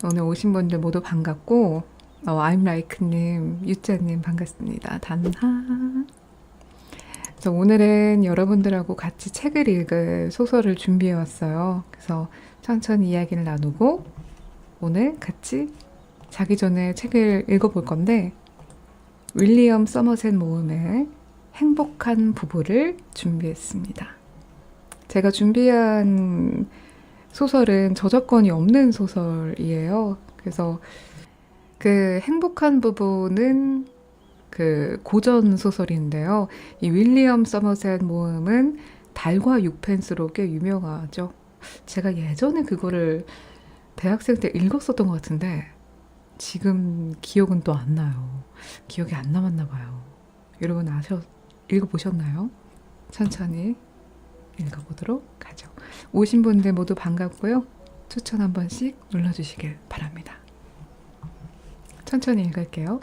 오늘 오신 분들 모두 반갑고, I'm like님, 유짜님 반갑습니다. 단하. 그래서 오늘은 여러분들하고 같이 책을 읽을 소설을 준비해 왔어요. 그래서 천천히 이야기를 나누고 오늘 같이 자기 전에 책을 읽어볼 건데, 윌리엄 서머셋 모음의 행복한 부부를 준비했습니다. 제가 준비한 소설은 저작권이 없는 소설이에요. 그래서 그 행복한 부부는 그 고전 소설인데요. 이 윌리엄 서머셋 모음은 달과 육펜스로 꽤 유명하죠. 제가 예전에 그거를 대학생 때 읽었었던 것 같은데 지금 기억은 또 안 나요. 기억이 안 남았나 봐요. 여러분 읽어보셨나요? 천천히 읽어보도록 하죠. 오신 분들 모두 반갑고요. 추천 한 번씩 눌러주시길 바랍니다. 천천히 읽을게요.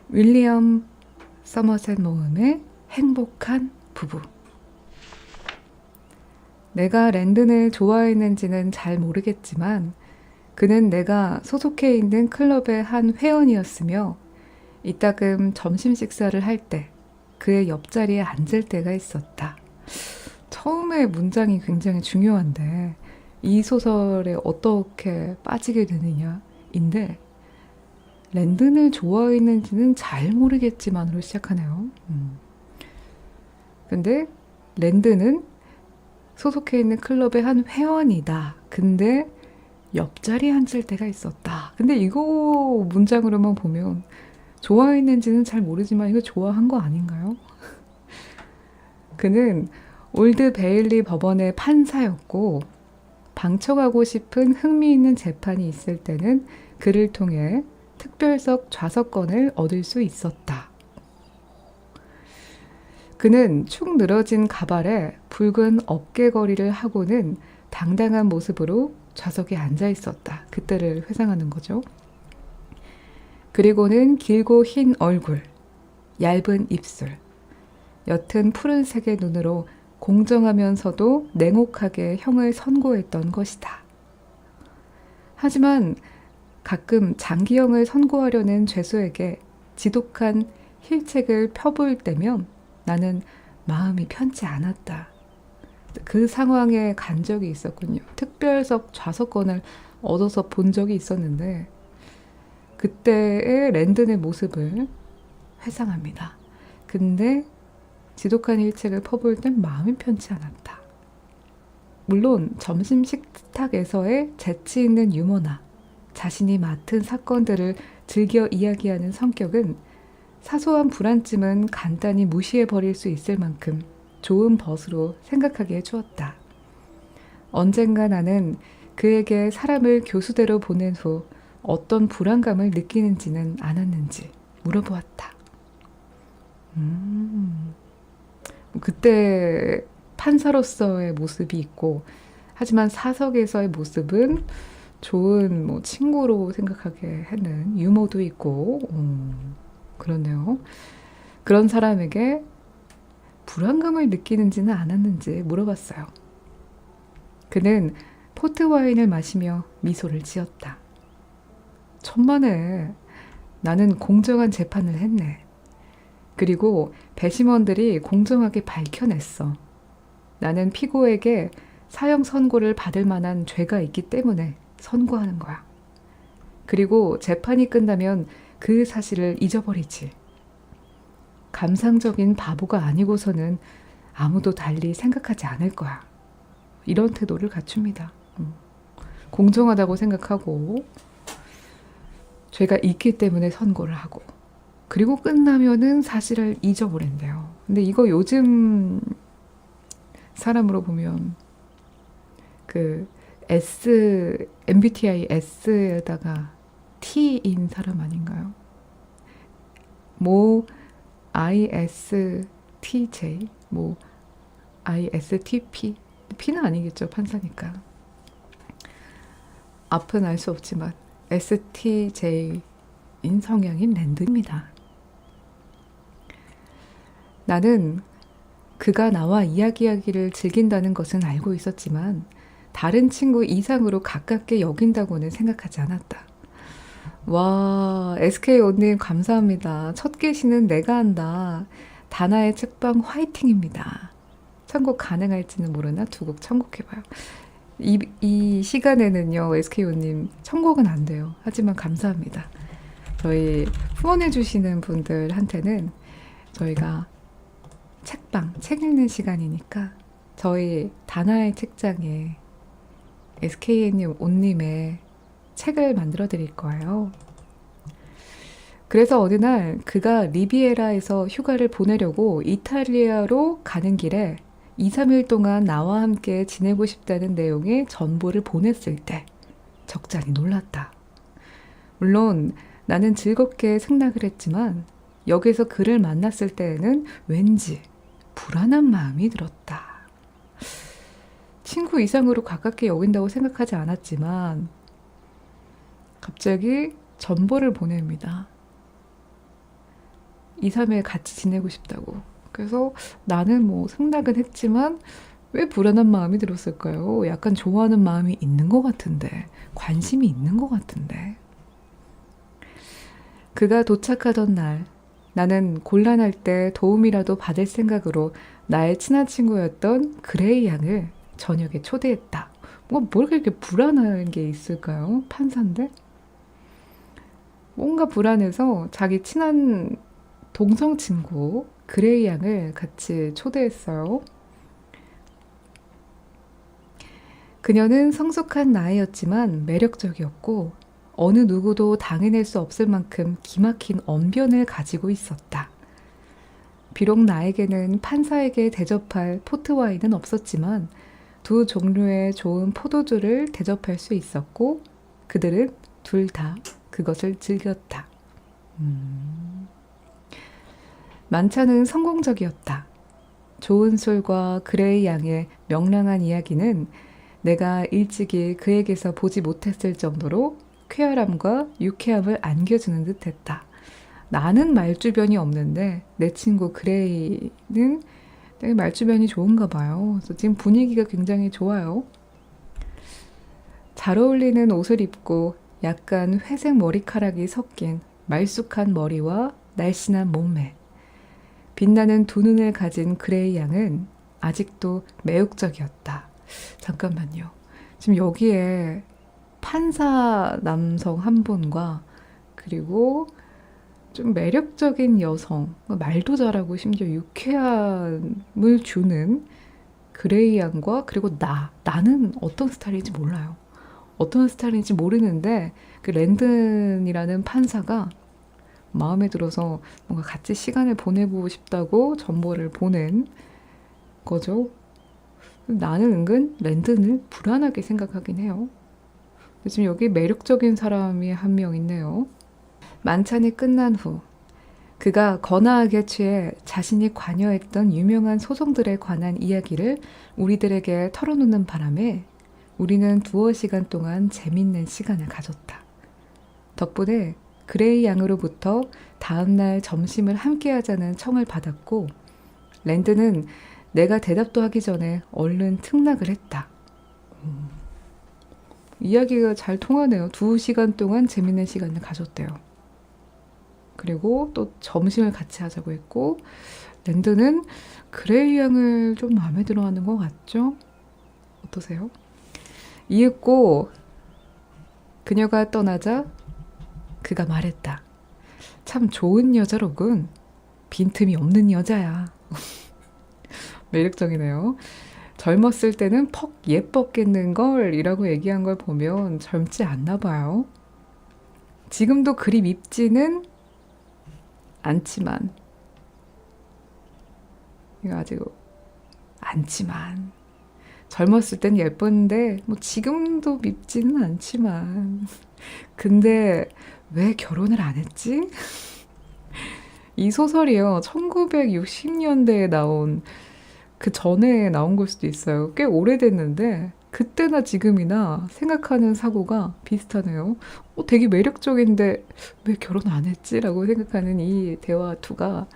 윌리엄 서머셋 모음의 행복한 부부. 내가 랜든을 좋아했는지는 잘 모르겠지만 그는 내가 소속해 있는 클럽의 한 회원이었으며 이따금 점심 식사를 할 때 그의 옆자리에 앉을 때가 있었다. 처음에 문장이 굉장히 중요한데 이 소설에 어떻게 빠지게 되느냐인데 랜든을 좋아했는지는 잘 모르겠지만으로 시작하네요. 근데 랜든은 소속해 있는 클럽의 한 회원이다. 근데 옆자리에 앉을 때가 있었다. 근데 이거 문장으로만 보면 좋아했는지는 잘 모르지만 이거 좋아한 거 아닌가요? 그는 올드 베일리 법원의 판사였고 방청하고 싶은 흥미있는 재판이 있을 때는 그를 통해 특별석 좌석권을 얻을 수 있었다. 그는 축 늘어진 가발에 붉은 어깨거리를 하고는 당당한 모습으로 좌석에 앉아 있었다. 그때를 회상하는 거죠. 그리고는 길고 흰 얼굴, 얇은 입술, 옅은 푸른색의 눈으로 공정하면서도 냉혹하게 형을 선고했던 것이다. 하지만 가끔 장기형을 선고하려는 죄수에게 지독한 힐책을 펴볼 때면 나는 마음이 편치 않았다. 그 상황에 간 적이 있었군요. 특별석 좌석권을 얻어서 본 적이 있었는데 그때의 랜든의 모습을 회상합니다. 근데 지독한 힐책을 퍼부을 땐 마음이 편치 않았다. 물론 점심 식탁에서의 재치 있는 유머나 자신이 맡은 사건들을 즐겨 이야기하는 성격은 사소한 불안쯤은 간단히 무시해버릴 수 있을 만큼 좋은 벗으로 생각하게 해주었다. 언젠가 나는 그에게 사람을 교수대로 보낸 후 어떤 불안감을 느끼는지는 않았는지 물어보았다. 그때 판사로서의 모습이 있고 하지만 사석에서의 모습은 좋은 친구로 생각하게 하는 유머도 있고 그렇네요. 그런 사람에게 불안감을 느끼는지는 않았는지 물어봤어요. 그는 포트 와인을 마시며 미소를 지었다. 천만에 나는 공정한 재판을 했네. 그리고 배심원들이 공정하게 밝혀냈어. 나는 피고에게 사형 선고를 받을 만한 죄가 있기 때문에 선고하는 거야. 그리고 재판이 끝나면 그 사실을 잊어버리지. 감상적인 바보가 아니고서는 아무도 달리 생각하지 않을 거야. 이런 태도를 갖춥니다. 공정하다고 생각하고 죄가 있기 때문에 선고를 하고 그리고 끝나면은 사실을 잊어버린대요. 근데 이거 요즘 사람으로 보면 그 MBTI S에다가 T인 사람 아닌가요? ISTJ, ISTP. P는 아니겠죠, 판사니까. 앞은 알 수 없지만 STJ인 성향인 랜드입니다. 나는 그가 나와 이야기하기를 즐긴다는 것은 알고 있었지만 다른 친구 이상으로 가깝게 여긴다고는 생각하지 않았다. 와, SKO님 감사합니다. 첫 게시는 내가 한다. 다나의 책방 화이팅입니다. 선곡 가능할지는 모르나 두 곡 선곡해봐요. 이 시간에는요, SKO님 선곡은 안 돼요. 하지만 감사합니다. 저희 후원해주시는 분들한테는 저희가 책방, 책 읽는 시간이니까 저희 다나의 책장에 SK님 온님의 책을 만들어 드릴 거예요. 그래서 어느 날 그가 리비에라에서 휴가를 보내려고 이탈리아로 가는 길에 2, 3일 동안 나와 함께 지내고 싶다는 내용의 전보를 보냈을 때 적잖이 놀랐다. 물론 나는 즐겁게 승낙을 했지만 역에서 그를 만났을 때에는 왠지 불안한 마음이 들었다. 친구 이상으로 가깝게 여긴다고 생각하지 않았지만 갑자기 전보를 보냅니다. 2, 3일 같이 지내고 싶다고. 그래서 나는 뭐 승낙은 했지만 왜 불안한 마음이 들었을까요? 약간 좋아하는 마음이 있는 것 같은데, 관심이 있는 것 같은데. 그가 도착하던 날, 나는 곤란할 때 도움이라도 받을 생각으로 나의 친한 친구였던 그레이 양을 저녁에 초대했다. 뭘 그렇게 불안한 게 있을까요? 판사인데? 뭔가 불안해서 자기 친한 동성 친구 그레이 양을 같이 초대했어요. 그녀는 성숙한 나이였지만 매력적이었고 어느 누구도 당해낼 수 없을 만큼 기막힌 언변을 가지고 있었다. 비록 나에게는 판사에게 대접할 포트와인은 없었지만 두 종류의 좋은 포도주를 대접할 수 있었고 그들은 둘 다 그것을 즐겼다. 만찬은 성공적이었다. 좋은 술과 그레이 양의 명랑한 이야기는 내가 일찍이 그에게서 보지 못했을 정도로 쾌활함과 유쾌함을 안겨주는 듯했다. 나는 말주변이 없는데 내 친구 그레이는 되게 말주변이 좋은가 봐요. 그래서 지금 분위기가 굉장히 좋아요. 잘 어울리는 옷을 입고 약간 회색 머리카락이 섞인 말쑥한 머리와 날씬한 몸매. 빛나는 두 눈을 가진 그레이 양은 아직도 매혹적이었다. 잠깐만요. 지금 여기에 판사 남성 한 분과 그리고 좀 매력적인 여성, 말도 잘하고 심지어 유쾌함을 주는 그레이 양과 그리고 나는 어떤 스타일인지 몰라요. 어떤 스타일인지 모르는데 그 랜든이라는 판사가 마음에 들어서 뭔가 같이 시간을 보내고 싶다고 전보를 보낸 거죠. 나는 은근 랜든을 불안하게 생각하긴 해요. 지금 여기 매력적인 사람이 한 명 있네요. 만찬이 끝난 후 그가 거나하게 취해 자신이 관여했던 유명한 소송들에 관한 이야기를 우리들에게 털어놓는 바람에 우리는 두어 시간 동안 재밌는 시간을 가졌다. 덕분에 그레이 양으로부터 다음날 점심을 함께 하자는 청을 받았고 랜드는 내가 대답도 하기 전에 얼른 특락을 했다. 이야기가 잘 통하네요. 2시간 동안 재밌는 시간을 가졌대요. 그리고 또 점심을 같이 하자고 했고 랜드는 그레이 양을 좀 마음에 들어하는 것 같죠? 어떠세요? 이윽고 그녀가 떠나자 그가 말했다. 참 좋은 여자로군. 빈틈이 없는 여자야. 매력적이네요. 젊었을 때는 퍽 예뻤겠는걸 이라고 얘기한 걸 보면 젊지 않나 봐요. 지금도 그리 밉지는 않지만 이거 아직 않지만 젊었을 땐 예뻤는데 뭐 지금도 밉지는 않지만 근데 왜 결혼을 안 했지? 이 소설이요. 1960년대에 나온 그 전에 나온 걸 수도 있어요. 꽤 오래됐는데 그때나 지금이나 생각하는 사고가 비슷하네요. 되게 매력적인데 왜 결혼 안 했지? 라고 생각하는 이 대화 투가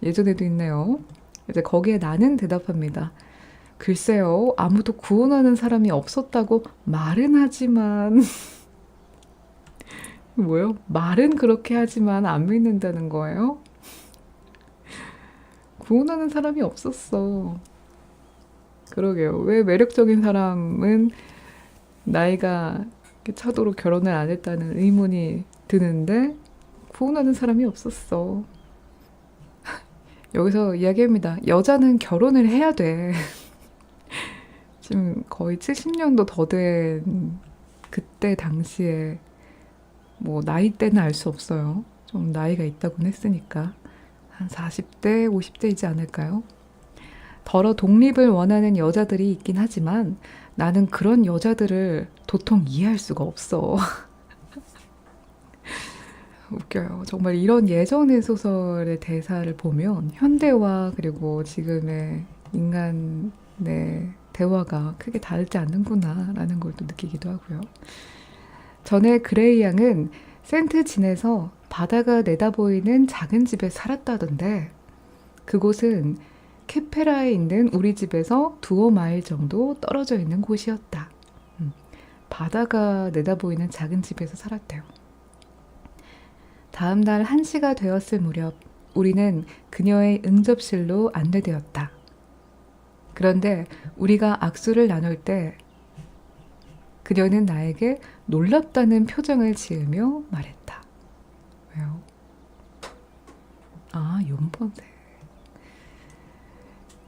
예전에도 있네요. 이제 거기에 나는 대답합니다. 글쎄요, 아무도 구원하는 사람이 없었다고 말은 하지만, 뭐요? 말은 그렇게 하지만 안 믿는다는 거예요? 구원하는 사람이 없었어. 그러게요. 왜 매력적인 사람은 나이가 차도록 결혼을 안 했다는 의문이 드는데, 구원하는 사람이 없었어. 여기서 이야기합니다. 여자는 결혼을 해야 돼. 지금 거의 70년도 더 된 그때 당시에 뭐 나이대는 알 수 없어요. 좀 나이가 있다고는 했으니까 한 40대, 50대이지 않을까요? 더러 독립을 원하는 여자들이 있긴 하지만 나는 그런 여자들을 도통 이해할 수가 없어. 웃겨요. 정말 이런 예전의 소설의 대사를 보면 현대와 그리고 지금의 인간의 대화가 크게 다르지 않는구나 라는 걸 또 느끼기도 하고요. 전에 그레이 양은 센트 진에서 바다가 내다보이는 작은 집에 살았다던데 그곳은 캐페라에 있는 우리 집에서 두어 마일 정도 떨어져 있는 곳이었다. 바다가 내다보이는 작은 집에서 살았대요. 다음 날 1시가 되었을 무렵 우리는 그녀의 응접실로 안내되었다. 그런데 우리가 악수를 나눌 때 그녀는 나에게 놀랍다는 표정을 지으며 말했다. 왜요? 아, 용번에.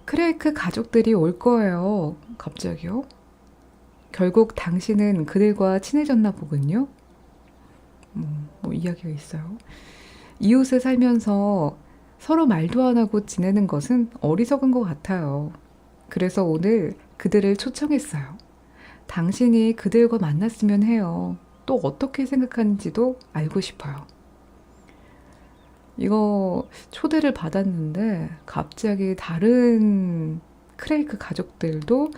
크레이크 가족들이 올 거예요. 갑자기요? 결국 당신은 그들과 친해졌나 보군요? 뭐 이야기가 있어요. 이웃에 살면서 서로 말도 안 하고 지내는 것은 어리석은 것 같아요. 그래서 오늘 그들을 초청했어요. 당신이 그들과 만났으면 해요. 또 어떻게 생각하는지도 알고 싶어요. 이거 초대를 받았는데 갑자기 다른 크레이크 가족들도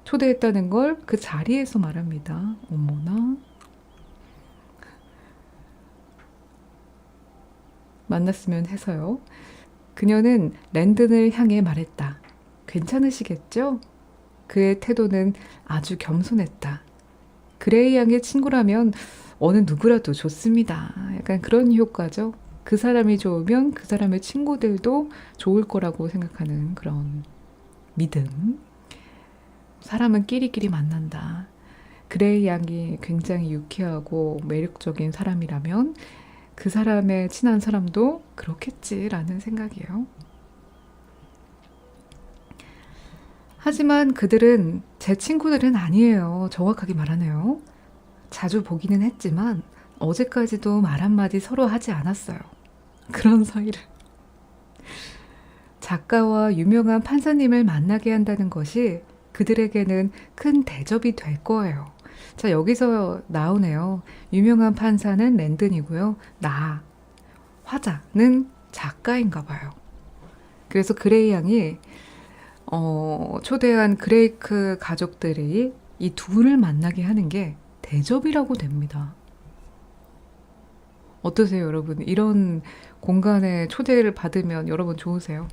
초대했다는 걸 그 자리에서 말합니다. 어머나. 만났으면 해서요. 그녀는 랜든을 향해 말했다. 괜찮으시겠죠? 그의 태도는 아주 겸손했다. 그레이 양의 친구라면 어느 누구라도 좋습니다. 약간 그런 효과죠. 그 사람이 좋으면 그 사람의 친구들도 좋을 거라고 생각하는 그런 믿음. 사람은 끼리끼리 만난다. 그레이 양이 굉장히 유쾌하고 매력적인 사람이라면 그 사람의 친한 사람도 그렇겠지라는 생각이에요. 하지만 그들은 제 친구들은 아니에요. 정확하게 말하네요. 자주 보기는 했지만 어제까지도 말 한마디 서로 하지 않았어요. 그런 사이를. 작가와 유명한 판사님을 만나게 한다는 것이 그들에게는 큰 대접이 될 거예요. 자, 여기서 나오네요. 유명한 판사는 랜든이고요. 화자는 작가인가 봐요. 그래서 그레이 양이 초대한 그레이크 가족들이 이 둘을 만나게 하는 게 대접이라고 됩니다. 어떠세요, 여러분? 이런 공간에 초대를 받으면 여러분 좋으세요?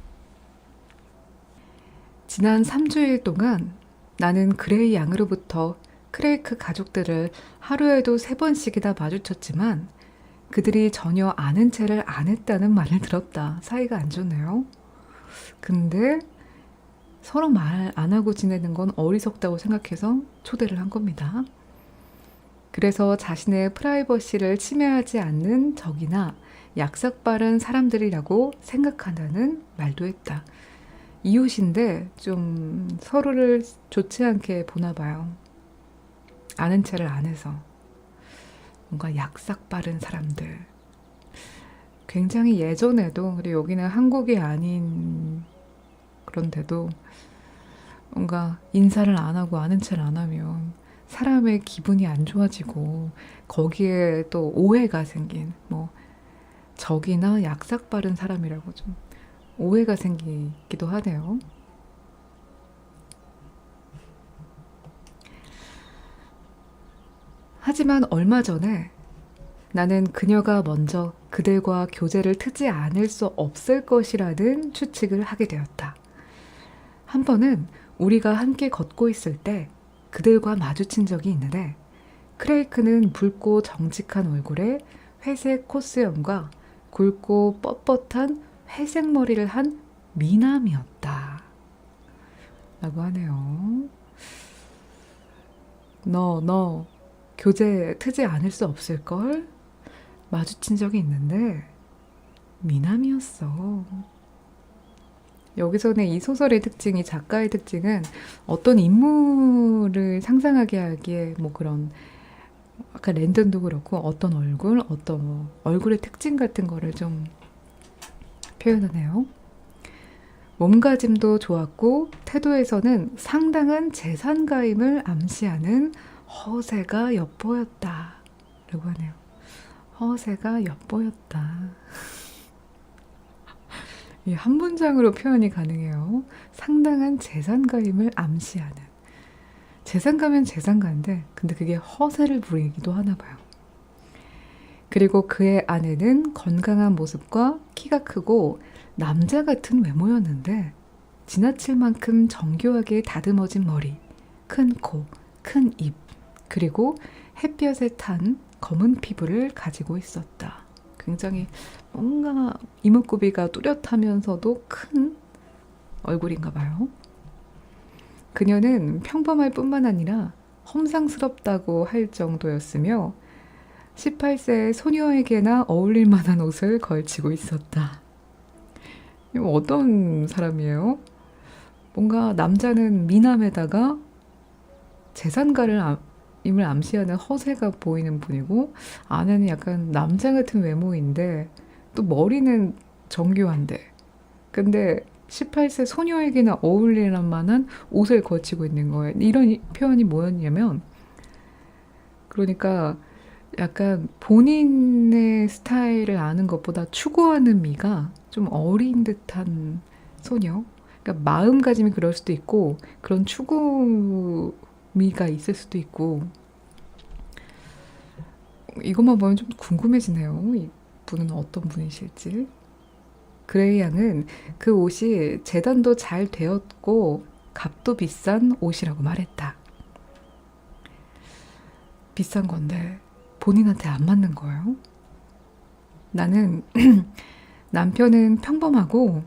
지난 3주일 동안 나는 그레이 양으로부터 크레이크 가족들을 하루에도 3번씩이나 마주쳤지만 그들이 전혀 아는 체를 안 했다는 말을 들었다. 사이가 안 좋네요. 근데 서로 말 안 하고 지내는 건 어리석다고 생각해서 초대를 한 겁니다. 그래서 자신의 프라이버시를 침해하지 않는 적이나 약삭 빠른 사람들이라고 생각한다는 말도 했다. 이웃인데 좀 서로를 좋지 않게 보나 봐요. 아는 체를 안 해서. 뭔가 약삭 빠른 사람들. 굉장히 예전에도, 그리고 여기는 한국이 아닌 그런데도 뭔가 인사를 안 하고 아는 체를 안 하면 사람의 기분이 안 좋아지고 거기에 또 오해가 생긴 적이나 약삭 빠른 사람이라고 좀 오해가 생기기도 하네요. 하지만 얼마 전에 나는 그녀가 먼저 그들과 교제를 트지 않을 수 없을 것이라는 추측을 하게 되었다. 한 번은 우리가 함께 걷고 있을 때 그들과 마주친 적이 있는데 크레이크는 붉고 정직한 얼굴에 회색 코스염과 굵고 뻣뻣한 회색 머리를 한 미남이었다. 라고 하네요. 너 교재 트지 않을 수 없을걸? 마주친 적이 있는데 미남이었어. 여기서는 이 소설의 특징이 작가의 특징은 어떤 인물을 상상하게 하기에 뭐 그런 아까 랜던도 그렇고 어떤 얼굴, 어떤 뭐 얼굴의 특징 같은 거를 좀 표현하네요. 몸가짐도 좋았고 태도에서는 상당한 재산가임을 암시하는 허세가 엿보였다. 라고 하네요. 허세가 엿보였다. 이 한 문장으로 표현이 가능해요. 상당한 재산가임을 암시하는. 재산가면 재산가인데 근데 그게 허세를 부리기도 하나 봐요. 그리고 그의 아내는 건강한 모습과 키가 크고 남자 같은 외모였는데 지나칠 만큼 정교하게 다듬어진 머리, 큰 코, 큰 입, 그리고 햇볕에 탄 검은 피부를 가지고 있었다. 굉장히 뭔가 이목구비가 뚜렷하면서도 큰 얼굴인가 봐요. 그녀는 평범할 뿐만 아니라 험상스럽다고 할 정도였으며 18세 소녀에게나 어울릴 만한 옷을 걸치고 있었다. 이거 어떤 사람이에요? 뭔가 남자는 미남에다가 재산가를 임을 암시하는 허세가 보이는 분이고 아내는 약간 남자 같은 외모인데 또 머리는 정교한데 근데 18세 소녀에게나 어울릴 만한 옷을 걸치고 있는 거예요. 이런 표현이 뭐였냐면 그러니까 약간 본인의 스타일을 아는 것보다 추구하는 미가 좀 어린 듯한 소녀. 그러니까 마음가짐이 그럴 수도 있고 그런 추구미가 있을 수도 있고 이것만 보면 좀 궁금해지네요. 이 분은 어떤 분이실지. 그레이 양은 그 옷이 재단도 잘 되었고 값도 비싼 옷이라고 말했다. 비싼 건데 본인한테 안 맞는 거예요. 나는 남편은 평범하고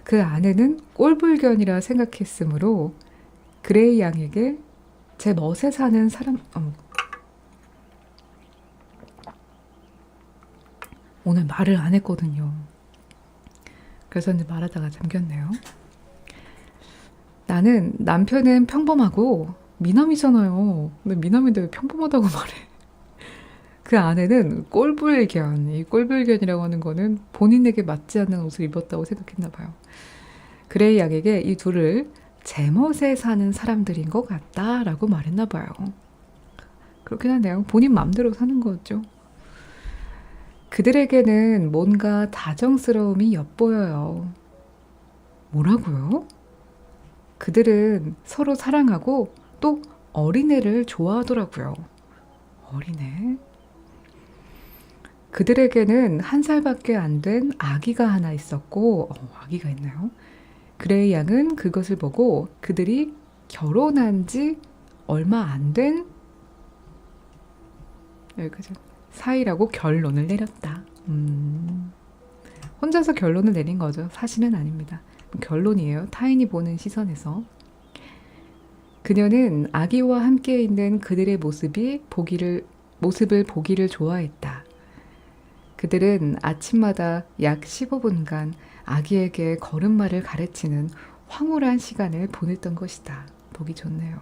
그 아내는 꼴불견이라 생각했으므로 그레이 양에게 제 멋에 사는 사람 오늘 말을 안 했거든요. 그래서 이제 말하다가 잠겼네요. 나는 남편은 평범하고 미남이잖아요. 근데 미남인데 왜 평범하다고 말해? 그 아내는 꼴불견. 이 꼴불견이라고 하는 거는 본인에게 맞지 않는 옷을 입었다고 생각했나 봐요. 그레이 양에게 이 둘을 제멋에 사는 사람들인 것 같다라고 말했나 봐요. 그렇긴 하네요. 본인 마음대로 사는 거죠. 그들에게는 뭔가 다정스러움이 엿보여요. 뭐라고요? 그들은 서로 사랑하고 또 어린애를 좋아하더라고요. 어린애? 그들에게는 1살밖에 안 된 아기가 하나 있었고, 아기가 있나요? 그레이 양은 그것을 보고 그들이 결혼한 지 얼마 안 된 여기까지 사이라고 결론을 내렸다. 혼자서 결론을 내린 거죠. 사실은 아닙니다. 결론이에요. 타인이 보는 시선에서. 그녀는 아기와 함께 있는 그들의 모습을 보기를 좋아했다. 그들은 아침마다 약 15분간 아기에게 걸음마를 가르치는 황홀한 시간을 보냈던 것이다. 보기 좋네요.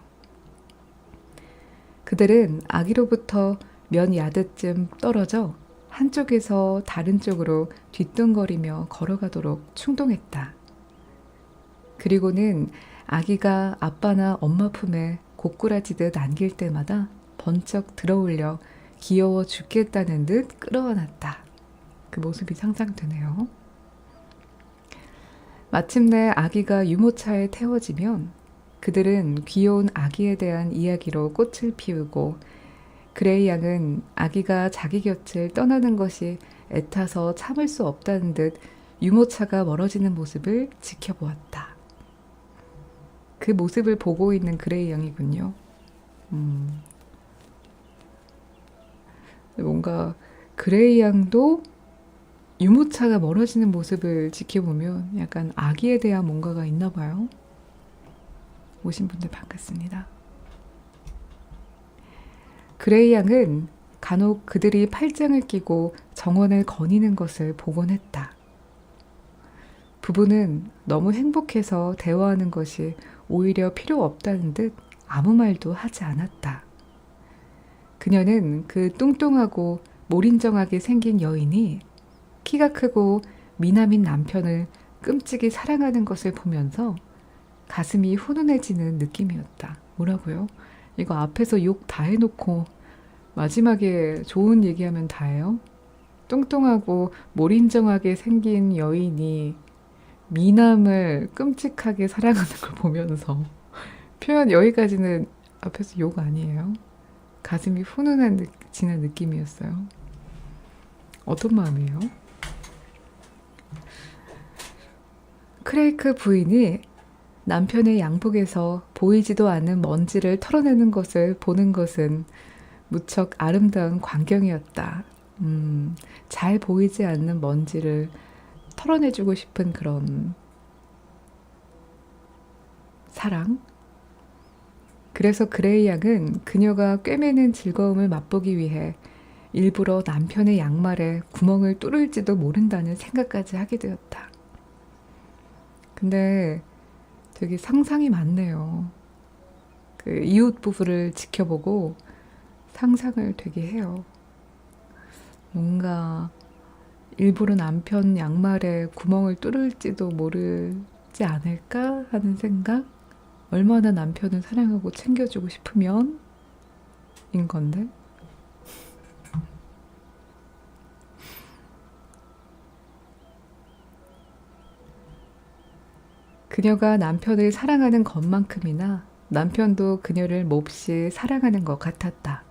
그들은 아기로부터 몇 야드쯤 떨어져 한쪽에서 다른 쪽으로 뒤뚱거리며 걸어가도록 충동했다. 그리고는 아기가 아빠나 엄마 품에 고꾸라지듯 안길 때마다 번쩍 들어올려 귀여워 죽겠다는 듯 끌어안았다. 그 모습이 상상되네요. 마침내 아기가 유모차에 태워지면 그들은 귀여운 아기에 대한 이야기로 꽃을 피우고 그레이 양은 아기가 자기 곁을 떠나는 것이 애타서 참을 수 없다는 듯 유모차가 멀어지는 모습을 지켜보았다. 그 모습을 보고 있는 그레이 양이군요. 뭔가 그레이 양도 유모차가 멀어지는 모습을 지켜보면 약간 아기에 대한 뭔가가 있나 봐요. 오신 분들 반갑습니다. 그레이 양은 간혹 그들이 팔짱을 끼고 정원을 거니는 것을 보곤 했다. 부부는 너무 행복해서 대화하는 것이 오히려 필요 없다는 듯 아무 말도 하지 않았다. 그녀는 그 뚱뚱하고 몰인정하게 생긴 여인이 키가 크고 미남인 남편을 끔찍이 사랑하는 것을 보면서 가슴이 훈훈해지는 느낌이었다. 뭐라고요? 이거 앞에서 욕 다 해놓고 마지막에 좋은 얘기하면 다예요? 뚱뚱하고 몰인정하게 생긴 여인이 미남을 끔찍하게 사랑하는 걸 보면서 표현 여기까지는 앞에서 욕 아니에요? 가슴이 훈훈해지는 느낌이었어요. 어떤 마음이에요? 크레이크 부인이 남편의 양복에서 보이지도 않는 먼지를 털어내는 것을 보는 것은 무척 아름다운 광경이었다. 잘 보이지 않는 먼지를 털어내주고 싶은 그런 사랑? 그래서 그레이 양은 그녀가 꿰매는 즐거움을 맛보기 위해 일부러 남편의 양말에 구멍을 뚫을지도 모른다는 생각까지 하게 되었다. 근데 되게 상상이 많네요. 그 이웃 부부를 지켜보고 상상을 되게 해요. 뭔가 일부러 남편 양말에 구멍을 뚫을지도 모르지 않을까 하는 생각? 얼마나 남편을 사랑하고 챙겨주고 싶으면 인 건데. 그녀가 남편을 사랑하는 것만큼이나 남편도 그녀를 몹시 사랑하는 것 같았다.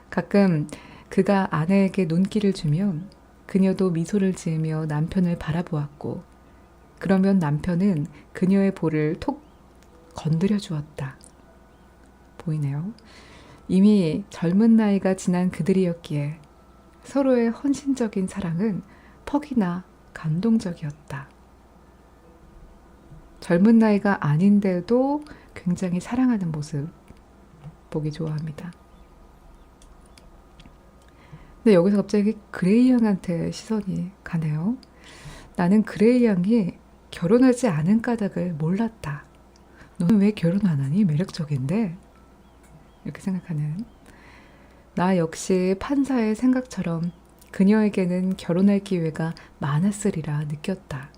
가끔 그가 아내에게 눈길을 주면 그녀도 미소를 지으며 남편을 바라보았고, 그러면 남편은 그녀의 볼을 톡 건드려 주었다. 보이네요. 이미 젊은 나이가 지난 그들이었기에 서로의 헌신적인 사랑은 퍽이나 감동적이었다. 젊은 나이가 아닌데도 굉장히 사랑하는 모습 보기 좋아합니다. 근데 여기서 갑자기 그레이 양한테 시선이 가네요. 나는 그레이 양이 결혼하지 않은 까닭을 몰랐다. 너는 왜 결혼 안 하니? 매력적인데? 이렇게 생각하는. 나 역시 판사의 생각처럼 그녀에게는 결혼할 기회가 많았으리라 느꼈다.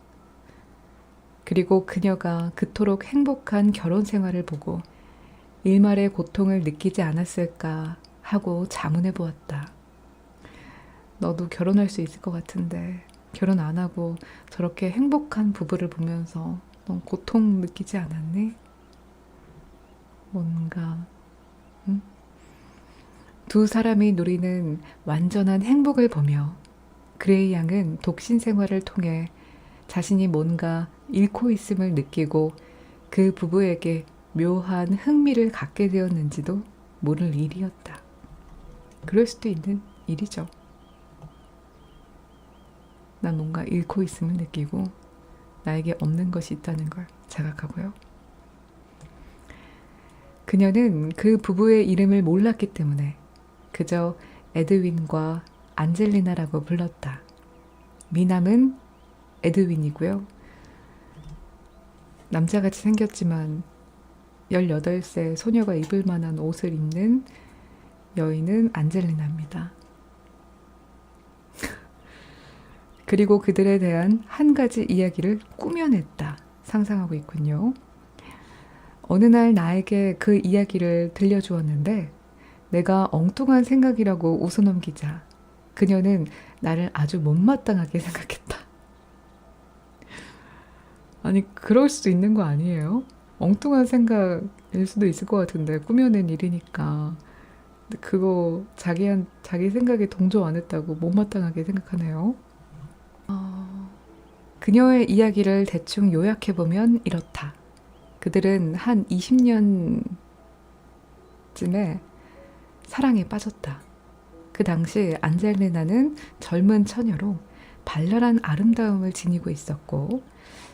그리고 그녀가 그토록 행복한 결혼 생활을 보고 일말의 고통을 느끼지 않았을까 하고 자문해 보았다. 너도 결혼할 수 있을 것 같은데 결혼 안 하고 저렇게 행복한 부부를 보면서 넌 고통 느끼지 않았니? 뭔가 두 사람이 누리는 완전한 행복을 보며 그레이 양은 독신 생활을 통해 자신이 뭔가 잃고 있음을 느끼고 그 부부에게 묘한 흥미를 갖게 되었는지도 모를 일이었다. 그럴 수도 있는 일이죠. 난 뭔가 잃고 있음을 느끼고 나에게 없는 것이 있다는 걸 자각하고요. 그녀는 그 부부의 이름을 몰랐기 때문에 그저 에드윈과 안젤리나라고 불렀다. 미남은 에드윈이고요. 남자같이 생겼지만 18세 소녀가 입을 만한 옷을 입는 여인은 안젤리나입니다. 그리고 그들에 대한 한 가지 이야기를 꾸며냈다. 상상하고 있군요. 어느 날 나에게 그 이야기를 들려주었는데 내가 엉뚱한 생각이라고 웃어넘기자 그녀는 나를 아주 못마땅하게 생각했다. 아니 그럴 수도 있는 거 아니에요? 엉뚱한 생각일 수도 있을 것 같은데 꾸며낸 일이니까 근데 그거 자기 생각에 동조 안 했다고 못마땅하게 생각하네요. 그녀의 이야기를 대충 요약해보면 이렇다. 그들은 한 20년쯤에 사랑에 빠졌다. 그 당시 안젤리나는 젊은 처녀로 발랄한 아름다움을 지니고 있었고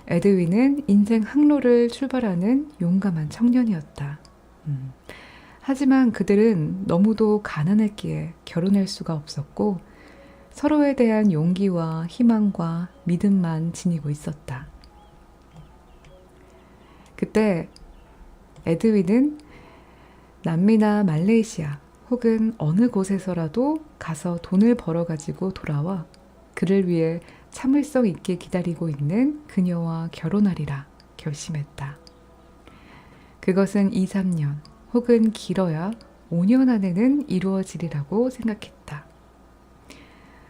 에드윈은 인생 항로를 출발하는 용감한 청년이었다. 하지만 그들은 너무도 가난했기에 결혼할 수가 없었고 서로에 대한 용기와 희망과 믿음만 지니고 있었다. 그때 에드윈은 남미나 말레이시아 혹은 어느 곳에서라도 가서 돈을 벌어가지고 돌아와 그를 위해 참을성 있게 기다리고 있는 그녀와 결혼하리라 결심했다. 그것은 2, 3년 혹은 길어야 5년 안에는 이루어지리라고 생각했다.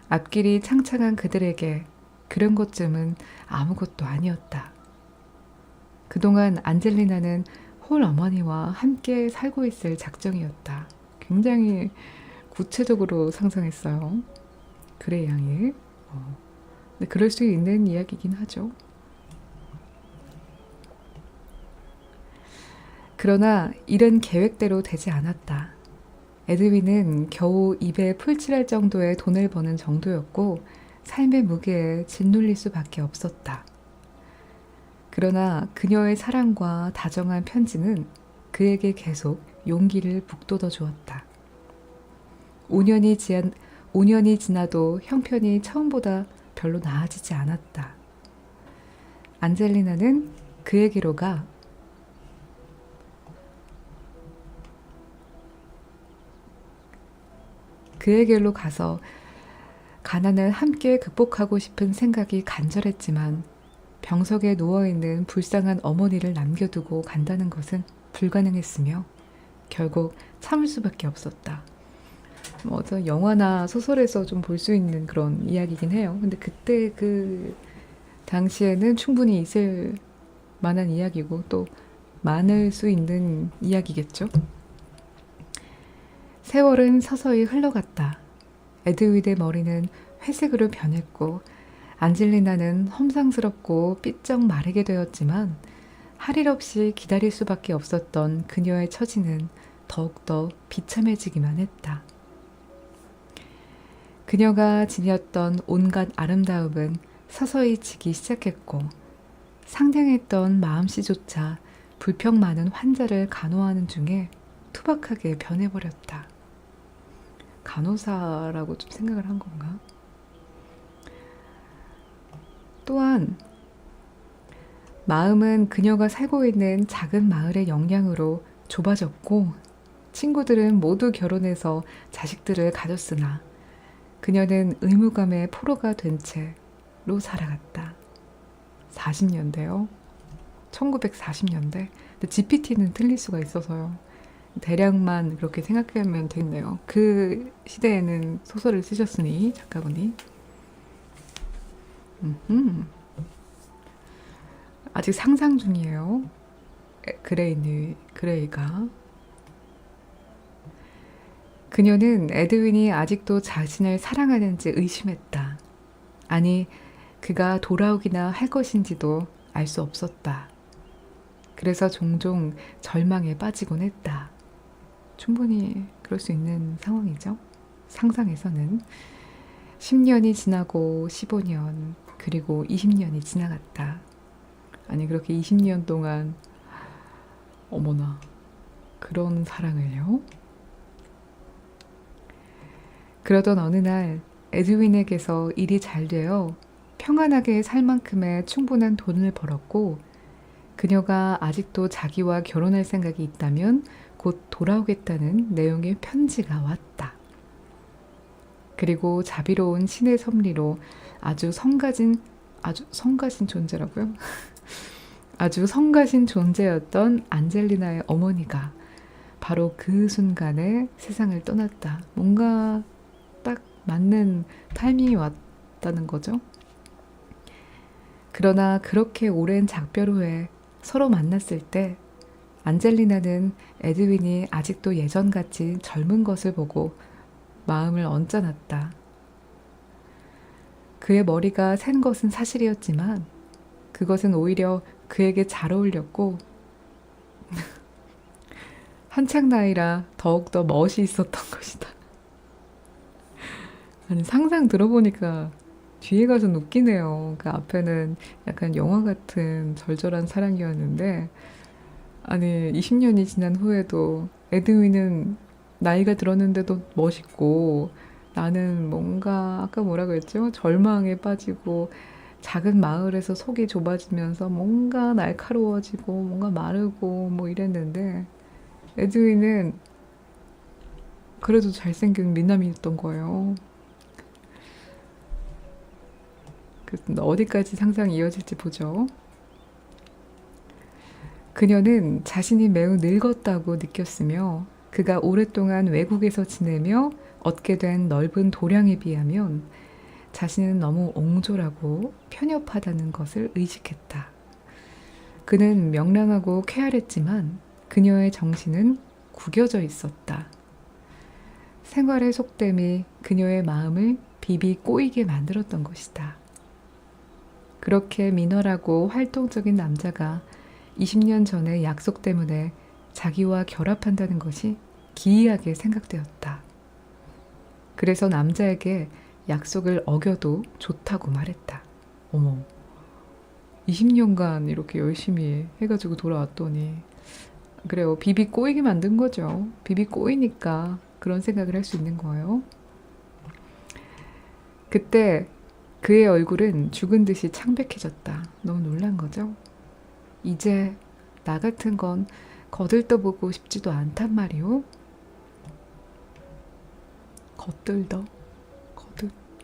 앞길이 창창한 그들에게 그런 것쯤은 아무것도 아니었다. 그동안 안젤리나는 홀 어머니와 함께 살고 있을 작정이었다. 굉장히 구체적으로 상상했어요. 그레이 양이. 근데 그럴 수 있는 이야기긴 하죠. 그러나 이런 계획대로 되지 않았다. 에드윈은 겨우 입에 풀칠할 정도의 돈을 버는 정도였고 삶의 무게에 짓눌릴 수밖에 없었다. 그러나 그녀의 사랑과 다정한 편지는 그에게 계속 용기를 북돋워 주었다. 5년이 지나도 형편이 처음보다 별로 나아지지 않았다. 안젤리나는 그에게로 가 그에게로 가서 가난을 함께 극복하고 싶은 생각이 간절했지만 병석에 누워있는 불쌍한 어머니를 남겨두고 간다는 것은 불가능했으며 결국 참을 수밖에 없었다. 저 영화나 소설에서 좀 볼 수 있는 그런 이야기긴 해요. 근데 그때 그 당시에는 충분히 있을 만한 이야기고 또 많을 수 있는 이야기겠죠. 세월은 서서히 흘러갔다. 에드윈의 머리는 회색으로 변했고 안젤리나는 험상스럽고 삐쩍 마르게 되었지만 할 일 없이 기다릴 수밖에 없었던 그녀의 처지는 더욱더 비참해지기만 했다. 그녀가 지녔던 온갖 아름다움은 서서히 지기 시작했고 상냥했던 마음씨조차 불평 많은 환자를 간호하는 중에 투박하게 변해버렸다. 간호사라고 좀 생각을 한 건가? 또한 마음은 그녀가 살고 있는 작은 마을의 영향으로 좁아졌고 친구들은 모두 결혼해서 자식들을 가졌으나 그녀는 의무감의 포로가 된 채로 살아갔다. 40년대요. 1940년대. 근데 GPT는 틀릴 수가 있어서요. 대략만 그렇게 생각하면 되겠네요. 그 시대에는 소설을 쓰셨으니 작가분이. 아직 상상 중이에요. 그레이가. 그녀는 에드윈이 아직도 자신을 사랑하는지 의심했다. 아니, 그가 돌아오기나 할 것인지도 알 수 없었다. 그래서 종종 절망에 빠지곤 했다. 충분히 그럴 수 있는 상황이죠. 상상에서는 10년이 지나고 15년 그리고 20년이 지나갔다. 아니 그렇게 20년 동안 어머나 그런 사랑을요? 그러던 어느 날 에드윈에게서 일이 잘 되어 평안하게 살 만큼의 충분한 돈을 벌었고 그녀가 아직도 자기와 결혼할 생각이 있다면 곧 돌아오겠다는 내용의 편지가 왔다. 그리고 자비로운 신의 섭리로 아주 성가신 존재라고요? 아주 성가신 존재였던 안젤리나의 어머니가 바로 그 순간에 세상을 떠났다. 뭔가 딱 맞는 타이밍이 왔다는 거죠. 그러나 그렇게 오랜 작별 후에 서로 만났을 때 안젤리나는 에드윈이 아직도 예전같이 젊은 것을 보고 마음을 언짢았다. 그의 머리가 센 것은 사실이었지만 그것은 오히려 그에게 잘 어울렸고 한창 나이라 더욱더 멋이 있었던 것이다. 아니, 상상 들어보니까 뒤에 가서 웃기네요. 그 앞에는 약간 영화 같은 절절한 사랑이었는데, 아니, 20년이 지난 후에도 에드윈은 나이가 들었는데도 멋있고, 나는 뭔가, 아까 뭐라 그랬죠? 절망에 빠지고, 작은 마을에서 속이 좁아지면서 뭔가 날카로워지고, 뭔가 마르고, 뭐 이랬는데, 에드윈은 그래도 잘생긴 미남이었던 거예요. 그래서 어디까지 상상이 이어질지 보죠. 그녀는 자신이 매우 늙었다고 느꼈으며 그가 오랫동안 외국에서 지내며 얻게 된 넓은 도량에 비하면 자신은 너무 옹졸하고 편협하다는 것을 의식했다. 그는 명랑하고 쾌활했지만 그녀의 정신은 구겨져 있었다. 생활의 속됨이 그녀의 마음을 비비 꼬이게 만들었던 것이다. 그렇게 민얼하고 활동적인 남자가 20년 전의 약속 때문에 자기와 결합한다는 것이 기이하게 생각되었다. 그래서 남자에게 약속을 어겨도 좋다고 말했다. 어머, 20년간 이렇게 열심히 해가지고 돌아왔더니 그래요. 비비 꼬이게 만든 거죠. 비비 꼬이니까 그런 생각을 할 수 있는 거예요. 그때 그의 얼굴은 죽은 듯이 창백해졌다. 너무 놀란 거죠. 이제 나 같은 건 거들떠보고 싶지도 않단 말이오. 거들,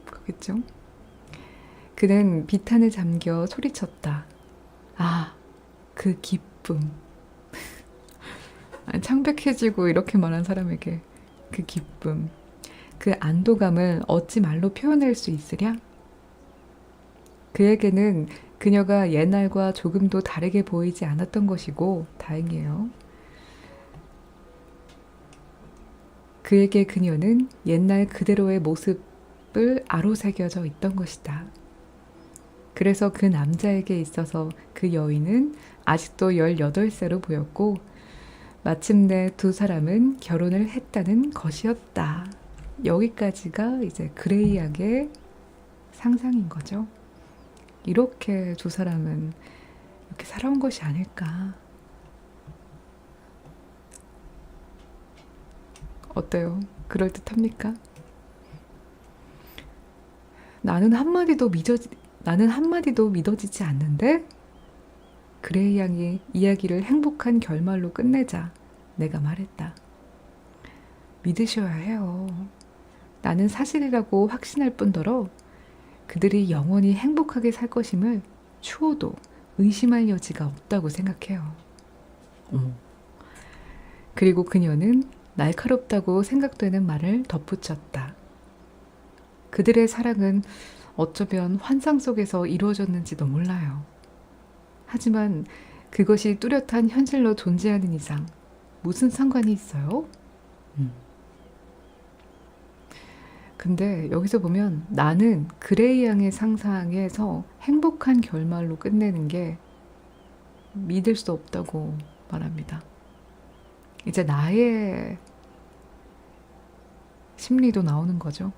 그겠죠? 그는 비탄에 잠겨 소리쳤다. 아, 그 기쁨. 창백해지고 이렇게 말한 사람에게 그 기쁨, 그 안도감을 어찌 말로 표현할 수 있으랴? 그에게는 그녀가 옛날과 조금도 다르게 보이지 않았던 것이고 다행이에요. 그에게 그녀는 옛날 그대로의 모습을 아로새겨져 있던 것이다. 그래서 그 남자에게 있어서 그 여인은 아직도 18세로 보였고 마침내 두 사람은 결혼을 했다는 것이었다. 여기까지가 이제 그레이약의 상상인 거죠. 이렇게 두 사람은 이렇게 살아온 것이 아닐까. 어때요? 그럴듯합니까? 나는 한마디도 믿어지지 않는데? 그레이 양이 이야기를 행복한 결말로 끝내자 내가 말했다. 믿으셔야 해요. 나는 사실이라고 확신할 뿐더러 그들이 영원히 행복하게 살 것임을 추호도 의심할 여지가 없다고 생각해요. 그리고 그녀는 날카롭다고 생각되는 말을 덧붙였다. 그들의 사랑은 어쩌면 환상 속에서 이루어졌는지도 몰라요. 하지만 그것이 뚜렷한 현실로 존재하는 이상 무슨 상관이 있어요? 근데 여기서 보면 나는 그레이 양의 상상에서 행복한 결말로 끝내는 게 믿을 수 없다고 말합니다. 이제 나의 심리도 나오는 거죠.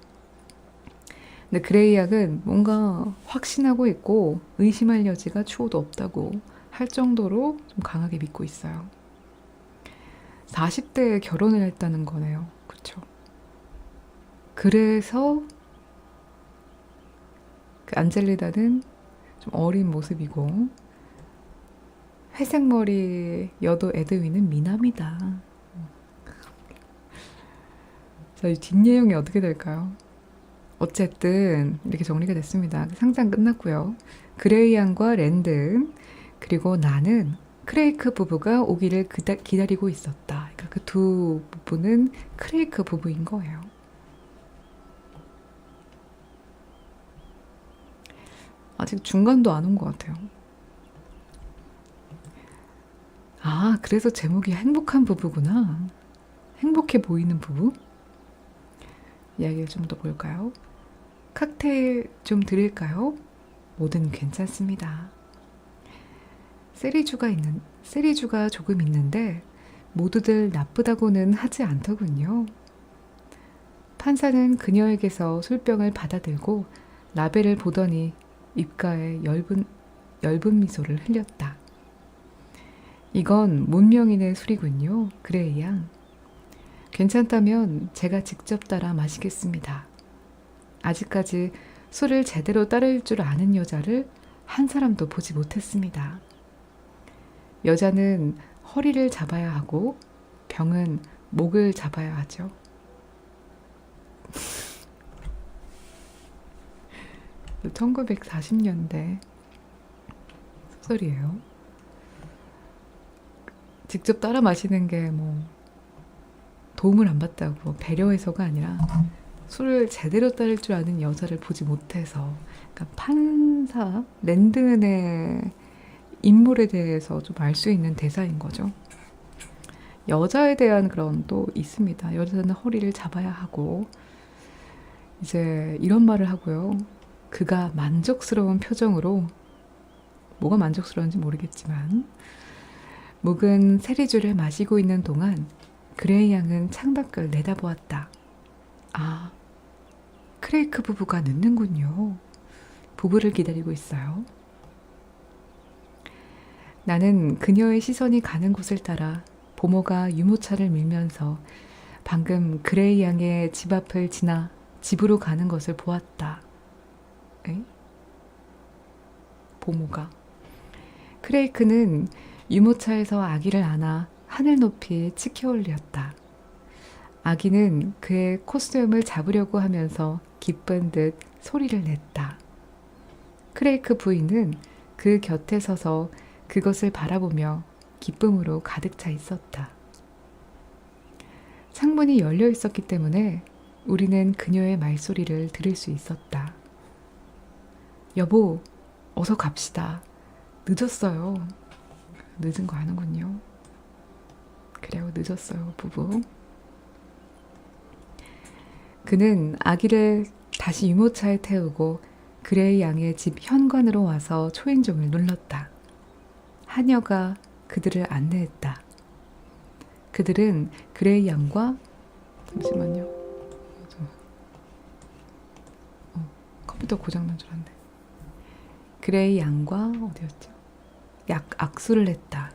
근데 그레이 양은 뭔가 확신하고 있고 의심할 여지가 추호도 없다고 할 정도로 좀 강하게 믿고 있어요. 40대에 결혼을 했다는 거네요. 그렇죠? 그래서 그 안젤리나는 좀 어린 모습이고 회색 머리 여도 에드윈은 미남이다. 자, 이 뒷내용이 어떻게 될까요? 어쨌든 이렇게 정리가 됐습니다. 상상 끝났고요. 그레이 양과 랜든 그리고 나는 크레이크 부부가 오기를 기다리고 있었다. 그러니까 그 두 부부는 크레이크 부부인 거예요. 아직 중간도 안 온 것 같아요. 아, 그래서 제목이 행복한 부부구나. 행복해 보이는 부부? 이야기를 좀 더 볼까요? 칵테일 좀 드릴까요? 뭐든 괜찮습니다. 세리주가 조금 있는데 모두들 나쁘다고는 하지 않더군요. 판사는 그녀에게서 술병을 받아들고 라벨을 보더니 입가에 엷은 미소를 흘렸다. 이건 문명인의 술이군요, 그레이 양. 괜찮다면 제가 직접 따라 마시겠습니다. 아직까지 술을 제대로 따를 줄 아는 여자를 한 사람도 보지 못했습니다. 여자는 허리를 잡아야 하고 병은 목을 잡아야 하죠. 1940년대 소설이에요. 직접 따라 마시는 게 뭐 도움을 안 받다고 배려해서가 아니라 술을 제대로 따를 줄 아는 여자를 보지 못해서, 그러니까 판사 랜든의 인물에 대해서 좀 알 수 있는 대사인 거죠. 여자에 대한 그런 또 있습니다. 여자는 허리를 잡아야 하고, 이제 이런 말을 하고요. 그가 만족스러운 표정으로, 뭐가 만족스러운지 모르겠지만 묵은 세리주를 마시고 있는 동안 그레이 양은 창밖을 내다보았다. 아, 크레이크 부부가 늦는군요. 부부를 기다리고 있어요. 나는 그녀의 시선이 가는 곳을 따라 보모가 유모차를 밀면서 방금 그레이 양의 집 앞을 지나 집으로 가는 것을 보았다. 에? 보모가. 크레이크는 유모차에서 아기를 안아 하늘 높이 치켜 올렸다. 아기는 그의 콧수염을 잡으려고 하면서 기쁜 듯 소리를 냈다. 크레이크 부인은 그 곁에 서서 그것을 바라보며 기쁨으로 가득 차 있었다. 창문이 열려 있었기 때문에 우리는 그녀의 말소리를 들을 수 있었다. 여보, 어서 갑시다. 늦었어요. 늦은 거 아는군요. 그래요, 늦었어요, 부부. 그는 아기를 다시 유모차에 태우고 그레이 양의 집 현관으로 와서 초인종을 눌렀다. 하녀가 그들을 안내했다. 그들은 그레이 양과 잠시만요. 컴퓨터 고장난 줄 알았네. 그레이 양과 어디였죠? 악수를 했다.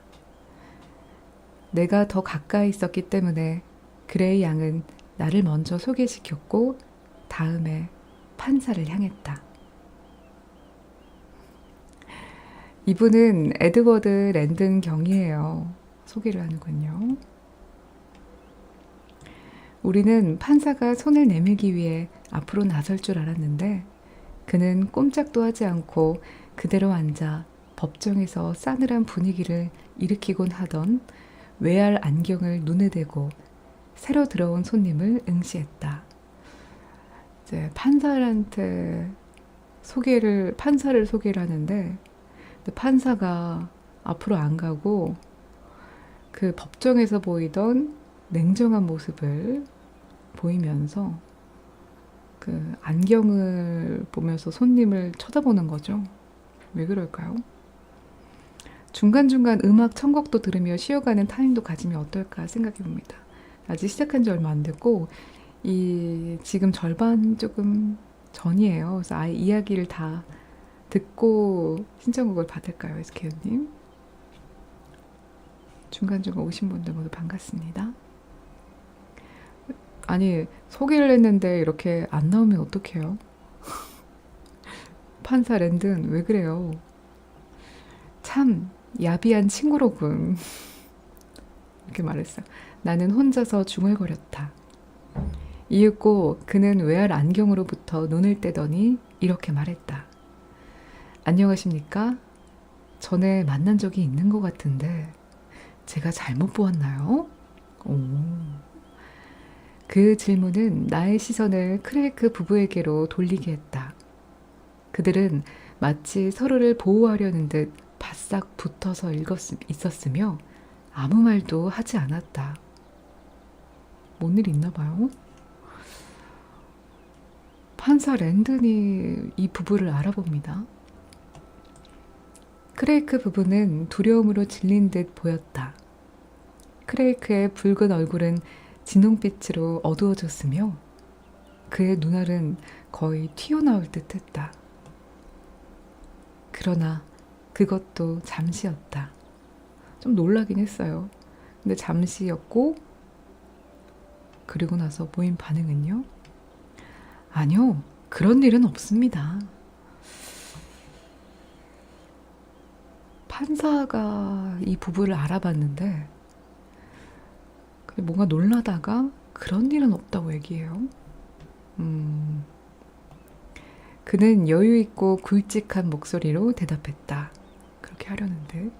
내가 더 가까이 있었기 때문에 그레이 양은 나를 먼저 소개시켰고 다음에 판사를 향했다. 이분은 에드워드 랜든 경이에요. 소개를 하는군요. 우리는 판사가 손을 내밀기 위해 앞으로 나설 줄 알았는데 그는 꼼짝도 하지 않고 그대로 앉아 법정에서 싸늘한 분위기를 일으키곤 하던 외알 안경을 눈에 대고 새로 들어온 손님을 응시했다. 이제 판사를 소개를 하는데 판사가 앞으로 안 가고 그 법정에서 보이던 냉정한 모습을 보이면서 그 안경을 보면서 손님을 쳐다보는 거죠. 왜 그럴까요? 중간중간 음악 천곡도 들으며 쉬어가는 타임도 가지면 어떨까 생각해 봅니다. 아직 시작한 지 얼마 안 됐고 지금 절반 조금 전이에요. 그래서 아예 이야기를 다 듣고 신청곡을 받을까요, SK님? 중간중간 오신 분들 모두 반갑습니다. 아니, 소개를 했는데 이렇게 안 나오면 어떡해요? 판사 랜든 왜 그래요? 참 야비한 친구로군. 이렇게 말했어요. 나는 혼자서 중얼거렸다. 이윽고 그는 외알 안경으로부터 눈을 떼더니 이렇게 말했다. 안녕하십니까? 전에 만난 적이 있는 것 같은데 제가 잘못 보았나요? 오. 그 질문은 나의 시선을 크레이크 부부에게로 돌리게 했다. 그들은 마치 서로를 보호하려는 듯 바싹 붙어서 있었으며 아무 말도 하지 않았다. 뭔 일 있나 봐요? 판사 랜든이 이 부부를 알아봅니다. 크레이크 부부는 두려움으로 질린 듯 보였다. 크레이크의 붉은 얼굴은 진홍빛으로 어두워졌으며 그의 눈알은 거의 튀어나올 듯 했다. 그러나 그것도 잠시였다. 좀 놀라긴 했어요. 근데 잠시였고, 그리고 나서 모인 반응은요? 아니요, 그런 일은 없습니다. 판사가 이 부부를 알아봤는데 뭔가 놀라다가 그런 일은 없다고 얘기해요. 그는 여유 있고 굵직한 목소리로 대답했다. 그렇게 하려는데.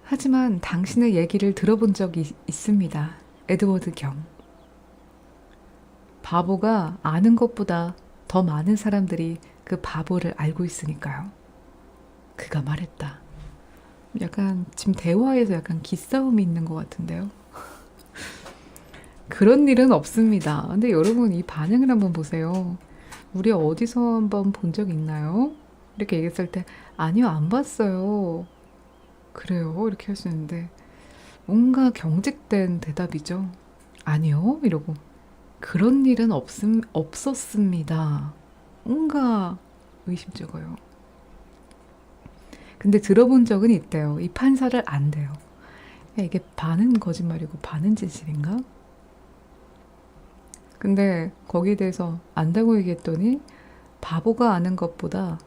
하지만 당신의 얘기를 들어본 적이 있습니다. 에드워드 경. 바보가 아는 것보다 더 많은 사람들이 그 바보를 알고 있으니까요. 그가 말했다. 약간 지금 대화에서 약간 기싸움이 있는 것 같은데요. 그런 일은 없습니다. 근데 여러분 이 반응을 한번 보세요. 우리 어디서 한번 본 적 있나요? 이렇게 얘기했을 때 아니요, 안 봤어요. 그래요, 이렇게 할 수 있는데 뭔가 경직된 대답이죠. 아니요, 이러고 그런 일은 없었습니다. 뭔가 의심쩍어요. 근데 들어본 적은 있대요. 이 판사를 안 돼요. 이게 반은 거짓말이고 반은 진실인가? 근데 거기에 대해서 안다고 얘기했더니 바보가 아는 것보다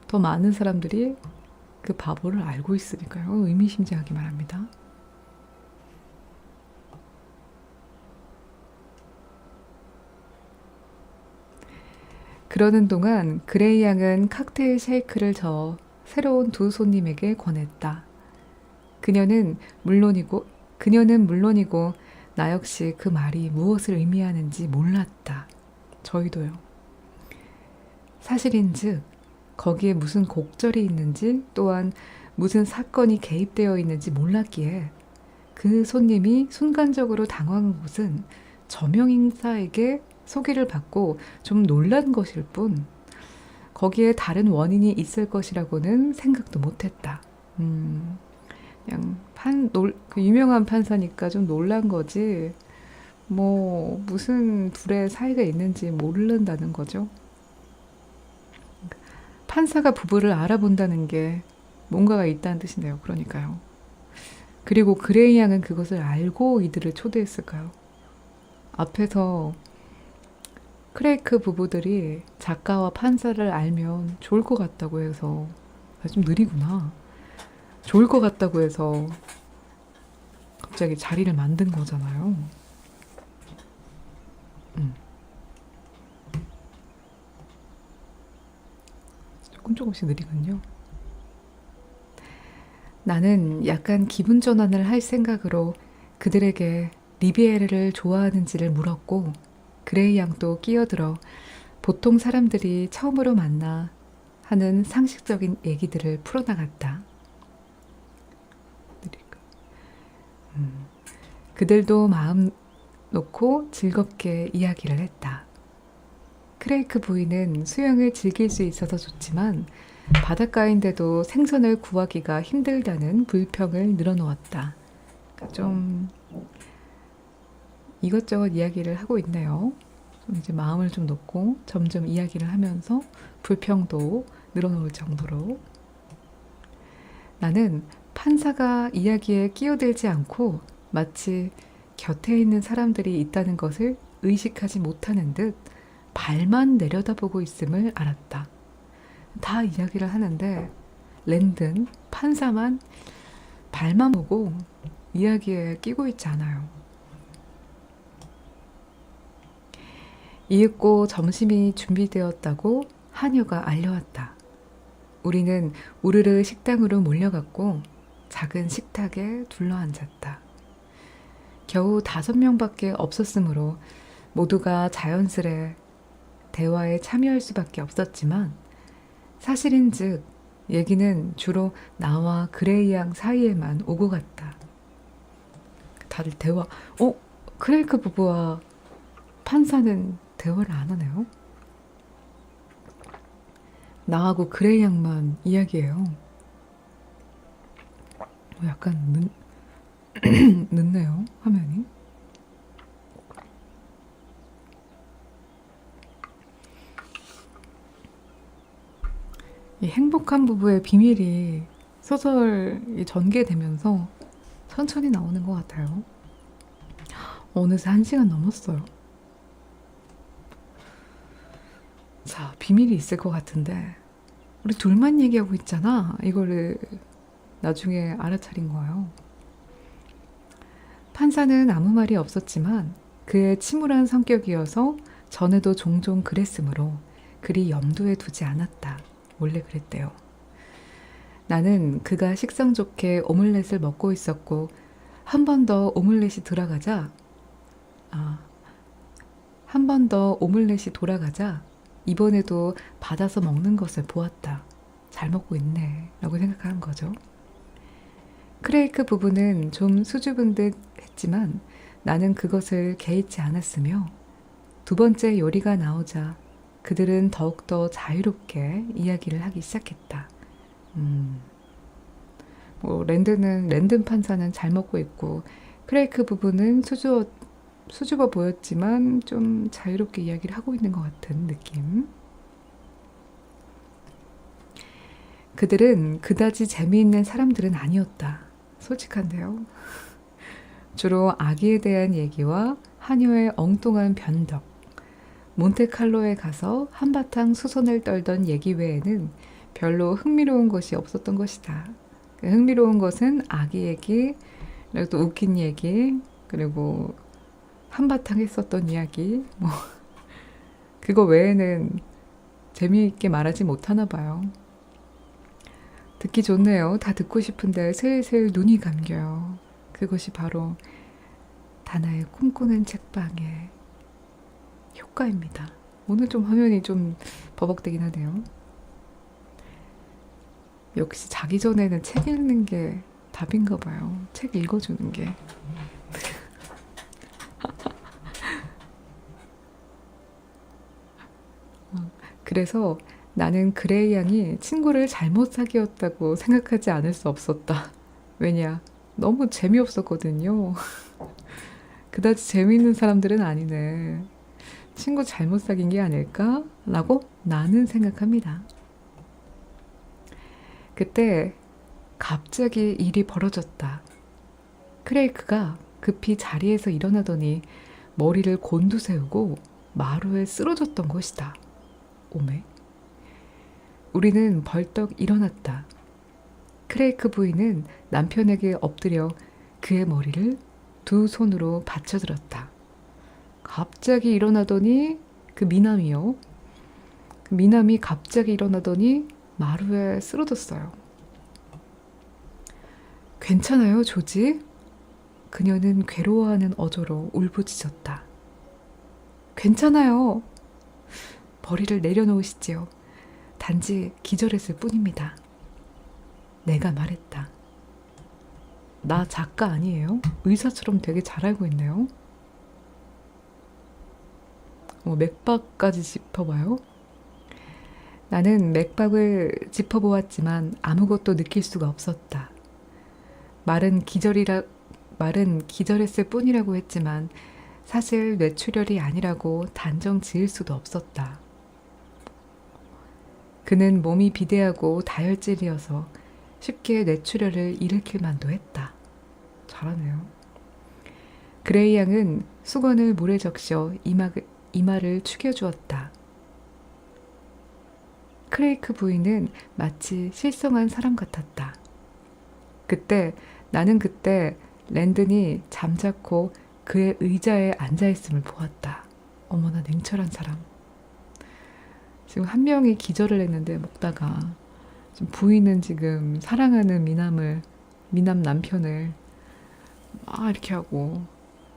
더 많은 사람들이 그 바보를 알고 있으니까요. 의미심장하게 말합니다. 그러는 동안 그레이 양은 칵테일 쉐이크를 저어 새로운 두 손님에게 권했다. 그녀는 물론이고 나 역시 그 말이 무엇을 의미하는지 몰랐다. 저희도요. 사실인즉 거기에 무슨 곡절이 있는지 또한 무슨 사건이 개입되어 있는지 몰랐기에 그 손님이 순간적으로 당황한 것은 저명인사에게 소개를 받고 좀 놀란 것일 뿐 거기에 다른 원인이 있을 것이라고는 생각도 못했다. 그냥 그 유명한 판사니까 좀 놀란 거지 뭐 무슨 둘의 사이가 있는지 모른다는 거죠. 판사가 부부를 알아본다는 게 뭔가가 있다는 뜻인데요. 그러니까요. 그리고 그레이 양은 그것을 알고 이들을 초대했을까요? 앞에서 크레이크 부부들이 작가와 판사를 알면 좋을 것 같다고 해서 좀 느리구나. 좋을 것 같다고 해서 갑자기 자리를 만든 거잖아요. 조금씩 느리군요. 나는 약간 기분 전환을 할 생각으로 그들에게 리비에르를 좋아하는지를 물었고 그레이 양도 끼어들어 보통 사람들이 처음으로 만나 하는 상식적인 얘기들을 풀어나갔다. 그들도 마음 놓고 즐겁게 이야기를 했다. 크레이크 부인은 수영을 즐길 수 있어서 좋지만 바닷가인데도 생선을 구하기가 힘들다는 불평을 늘어놓았다. 그러니까 좀 이것저것 이야기를 하고 있네요. 이제 마음을 좀 놓고 점점 이야기를 하면서 불평도 늘어놓을 정도로. 나는 판사가 이야기에 끼어들지 않고 마치 곁에 있는 사람들이 있다는 것을 의식하지 못하는 듯 발만 내려다보고 있음을 알았다. 다 이야기를 하는데 랜든 판사만 발만 보고 이야기에 끼고 있지 않아요. 이윽고 점심이 준비되었다고 하녀가 알려왔다. 우리는 우르르 식당으로 몰려갔고 작은 식탁에 둘러앉았다. 겨우 5명밖에 없었으므로 모두가 자연스레 대화에 참여할 수밖에 없었지만 사실인즉 얘기는 주로 나와 그레이 양 사이에만 오고 갔다. 다들 대화. 크레이크 부부와 판사는 대화를 안 하네요. 나하고 그레이 양만 이야기해요. 약간 늦네요, 화면이. 이 행복한 부부의 비밀이 소설이 전개되면서 천천히 나오는 것 같아요. 어느새 1시간 넘었어요. 자, 비밀이 있을 것 같은데 우리 둘만 얘기하고 있잖아. 이거를 나중에 알아차린 거예요. 판사는 아무 말이 없었지만 그의 침울한 성격이어서 전에도 종종 그랬으므로 그리 염두에 두지 않았다. 원래 그랬대요. 나는 그가 식성 좋게 오믈렛을 먹고 있었고 한 번 더 오믈렛이 돌아가자 이번에도 받아서 먹는 것을 보았다. 잘 먹고 있네 라고 생각하는 거죠. 크레이크 부부는 좀 수줍은 듯 했지만 나는 그것을 개의치 않았으며 두 번째 요리가 나오자 그들은 더욱더 자유롭게 이야기를 하기 시작했다. 랜든 판사는 잘 먹고 있고 크레이크 부부는 수줍어 보였지만 좀 자유롭게 이야기를 하고 있는 것 같은 느낌. 그들은 그다지 재미있는 사람들은 아니었다. 솔직한데요. 주로 아기에 대한 얘기와 하녀의 엉뚱한 변덕, 몬테칼로에 가서 한바탕 수선을 떨던 얘기 외에는 별로 흥미로운 것이 없었던 것이다. 흥미로운 것은 아기 얘기, 그리고 또 웃긴 얘기, 그리고 한바탕 했었던 이야기, 그거 외에는 재미있게 말하지 못하나 봐요. 듣기 좋네요. 다 듣고 싶은데 슬슬 눈이 감겨요. 그것이 바로 다나의 꿈꾸는 책방의 효과입니다. 오늘 좀 화면이 좀 버벅대긴 하네요. 역시 자기 전에는 책 읽는 게 답인가 봐요. 책 읽어주는 게. 그래서 나는 그레이 양이 친구를 잘못 사귀었다고 생각하지 않을 수 없었다. 왜냐? 너무 재미없었거든요. 그다지 재미있는 사람들은 아니네. 친구 잘못 사귄 게 아닐까? 라고 나는 생각합니다. 그때 갑자기 일이 벌어졌다. 크레이크가 급히 자리에서 일어나더니 머리를 곤두세우고 마루에 쓰러졌던 것이다. 오메. 우리는 벌떡 일어났다. 크레이크 부인은 남편에게 엎드려 그의 머리를 두 손으로 받쳐들었다. 갑자기 일어나더니 그 미남이 갑자기 일어나더니 마루에 쓰러졌어요. 괜찮아요, 조지? 그녀는 괴로워하는 어조로 울부짖었다. 괜찮아요. 머리를 내려놓으시지요. 단지 기절했을 뿐입니다. 내가 말했다. 나 작가 아니에요? 의사처럼 되게 잘 알고 있네요. 맥박까지 짚어봐요. 나는 맥박을 짚어보았지만 아무것도 느낄 수가 없었다. 말은 기절했을 뿐이라고 했지만 사실 뇌출혈이 아니라고 단정 지을 수도 없었다. 그는 몸이 비대하고 다혈질이어서 쉽게 뇌출혈을 일으킬 만도 했다. 잘하네요. 그레이 양은 수건을 물에 적셔 이마를 축여주었다. 크레이크 부인은 마치 실성한 사람 같았다. 나는 그때 랜든이 잠자코 그의 의자에 앉아있음을 보았다. 어머나 냉철한 사람. 지금 한 명이 기절을 했는데 먹다가 지금 부인은 지금 사랑하는 미남 남편을 막 이렇게 하고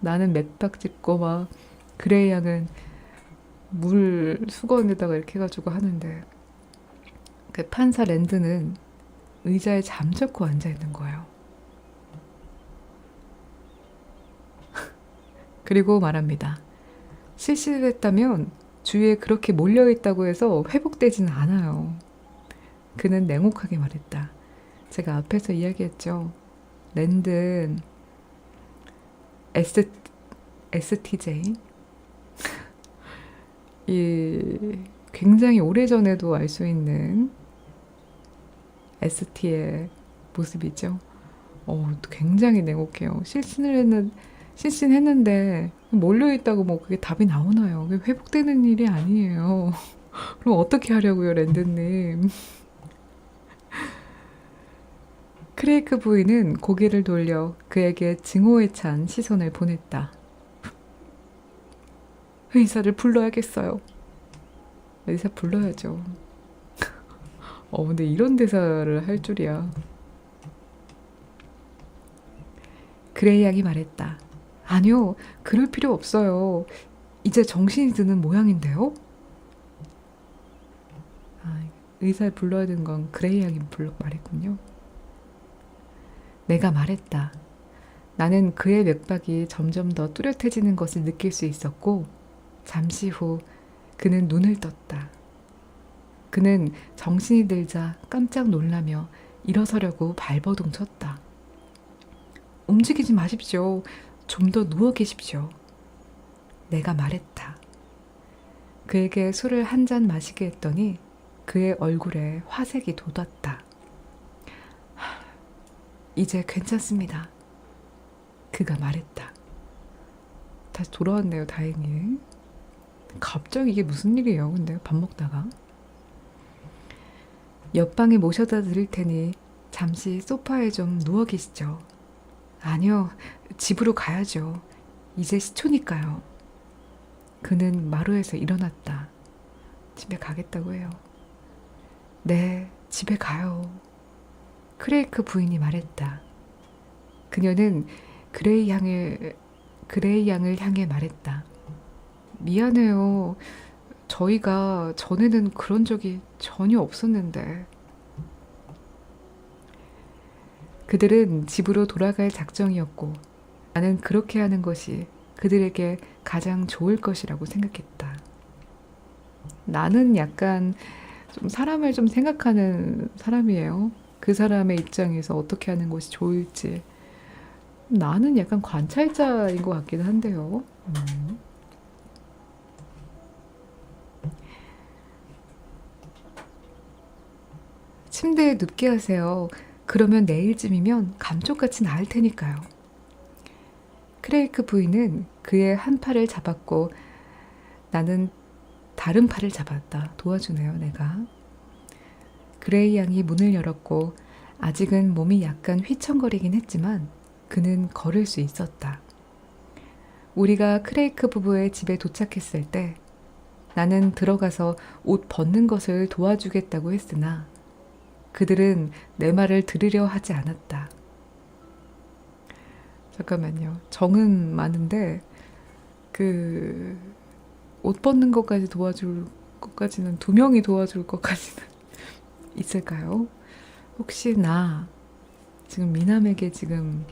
나는 맥박 짚고 막 그레이 양은 물 수건에다가 이렇게 해가지고 하는데 그 판사 랜드는 의자에 잠자코 앉아 있는 거예요. 그리고 말합니다. 실시를 했다면 주위에 그렇게 몰려있다고 해서 회복되지는 않아요. 그는 냉혹하게 말했다. 제가 앞에서 이야기했죠. 랜든 STJ 이 굉장히 오래전에도 알 수 있는 ST의 모습이죠. 굉장히 냉혹해요. 실신했는데 몰려있다고 뭐 그게 답이 나오나요? 그게 회복되는 일이 아니에요. 그럼 어떻게 하려고요, 랜드님? 크레이크 부인은 고개를 돌려 그에게 증오에 찬 시선을 보냈다. 의사를 불러야겠어요. 의사 불러야죠. 근데 이런 대사를 할 줄이야. 그레이 양이 말했다. 아니요, 그럴 필요 없어요. 이제 정신이 드는 모양인데요? 의사를 불러야 되는 건 그레이 양이 말했군요. 내가 말했다. 나는 그의 맥박이 점점 더 뚜렷해지는 것을 느낄 수 있었고 잠시 후 그는 눈을 떴다. 그는 정신이 들자 깜짝 놀라며 일어서려고 발버둥 쳤다. 움직이지 마십시오. 좀 더 누워 계십시오. 내가 말했다. 그에게 술을 한 잔 마시게 했더니 그의 얼굴에 화색이 돋았다. 이제 괜찮습니다. 그가 말했다. 다시 돌아왔네요, 다행히. 갑자기 이게 무슨 일이에요, 근데 밥 먹다가. 옆방에 모셔다 드릴 테니 잠시 소파에 좀 누워 계시죠. 아니요, 집으로 가야죠. 이제 시초니까요. 그는 마루에서 일어났다. 집에 가겠다고 해요. 네, 집에 가요. 크레이크 부인이 말했다. 그녀는 그레이 양을 향해 말했다. 미안해요. 저희가 전에는 그런 적이 전혀 없었는데. 그들은 집으로 돌아갈 작정이었고 나는 그렇게 하는 것이 그들에게 가장 좋을 것이라고 생각했다. 나는 약간 좀 사람을 좀 생각하는 사람이에요. 그 사람의 입장에서 어떻게 하는 것이 좋을지. 나는 약간 관찰자인 것 같기도 한데요. 침대에 눕게 하세요. 그러면 내일쯤이면 감쪽같이 나을 테니까요. 크레이크 부인은 그의 한 팔을 잡았고 나는 다른 팔을 잡았다. 도와주네요, 내가. 그레이 양이 문을 열었고 아직은 몸이 약간 휘청거리긴 했지만 그는 걸을 수 있었다. 우리가 크레이크 부부의 집에 도착했을 때 나는 들어가서 옷 벗는 것을 도와주겠다고 했으나 그들은 내 말을 들으려 하지 않았다. 잠깐만요. 정은 많은데 옷 벗는 것까지 도와줄 것까지는 2명이 도와줄 것까지는 있을까요? 혹시 나 지금 미남에게 지금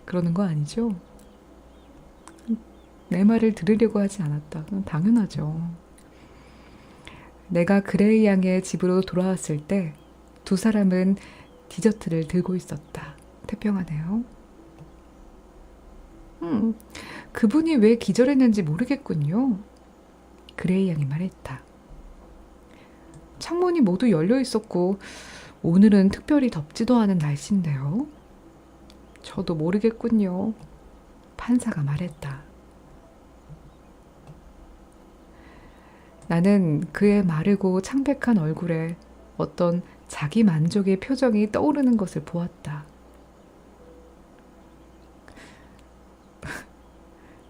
그러는 거 아니죠? 내 말을 들으려고 하지 않았다. 그건 당연하죠. 내가 그레이 양의 집으로 돌아왔을 때 두 사람은 디저트를 들고 있었다. 태평하네요. 그분이 왜 기절했는지 모르겠군요. 그레이 양이 말했다. 창문이 모두 열려 있었고 오늘은 특별히 덥지도 않은 날씨인데요. 저도 모르겠군요. 판사가 말했다. 나는 그의 마르고 창백한 얼굴에 어떤 자기 만족의 표정이 떠오르는 것을 보았다.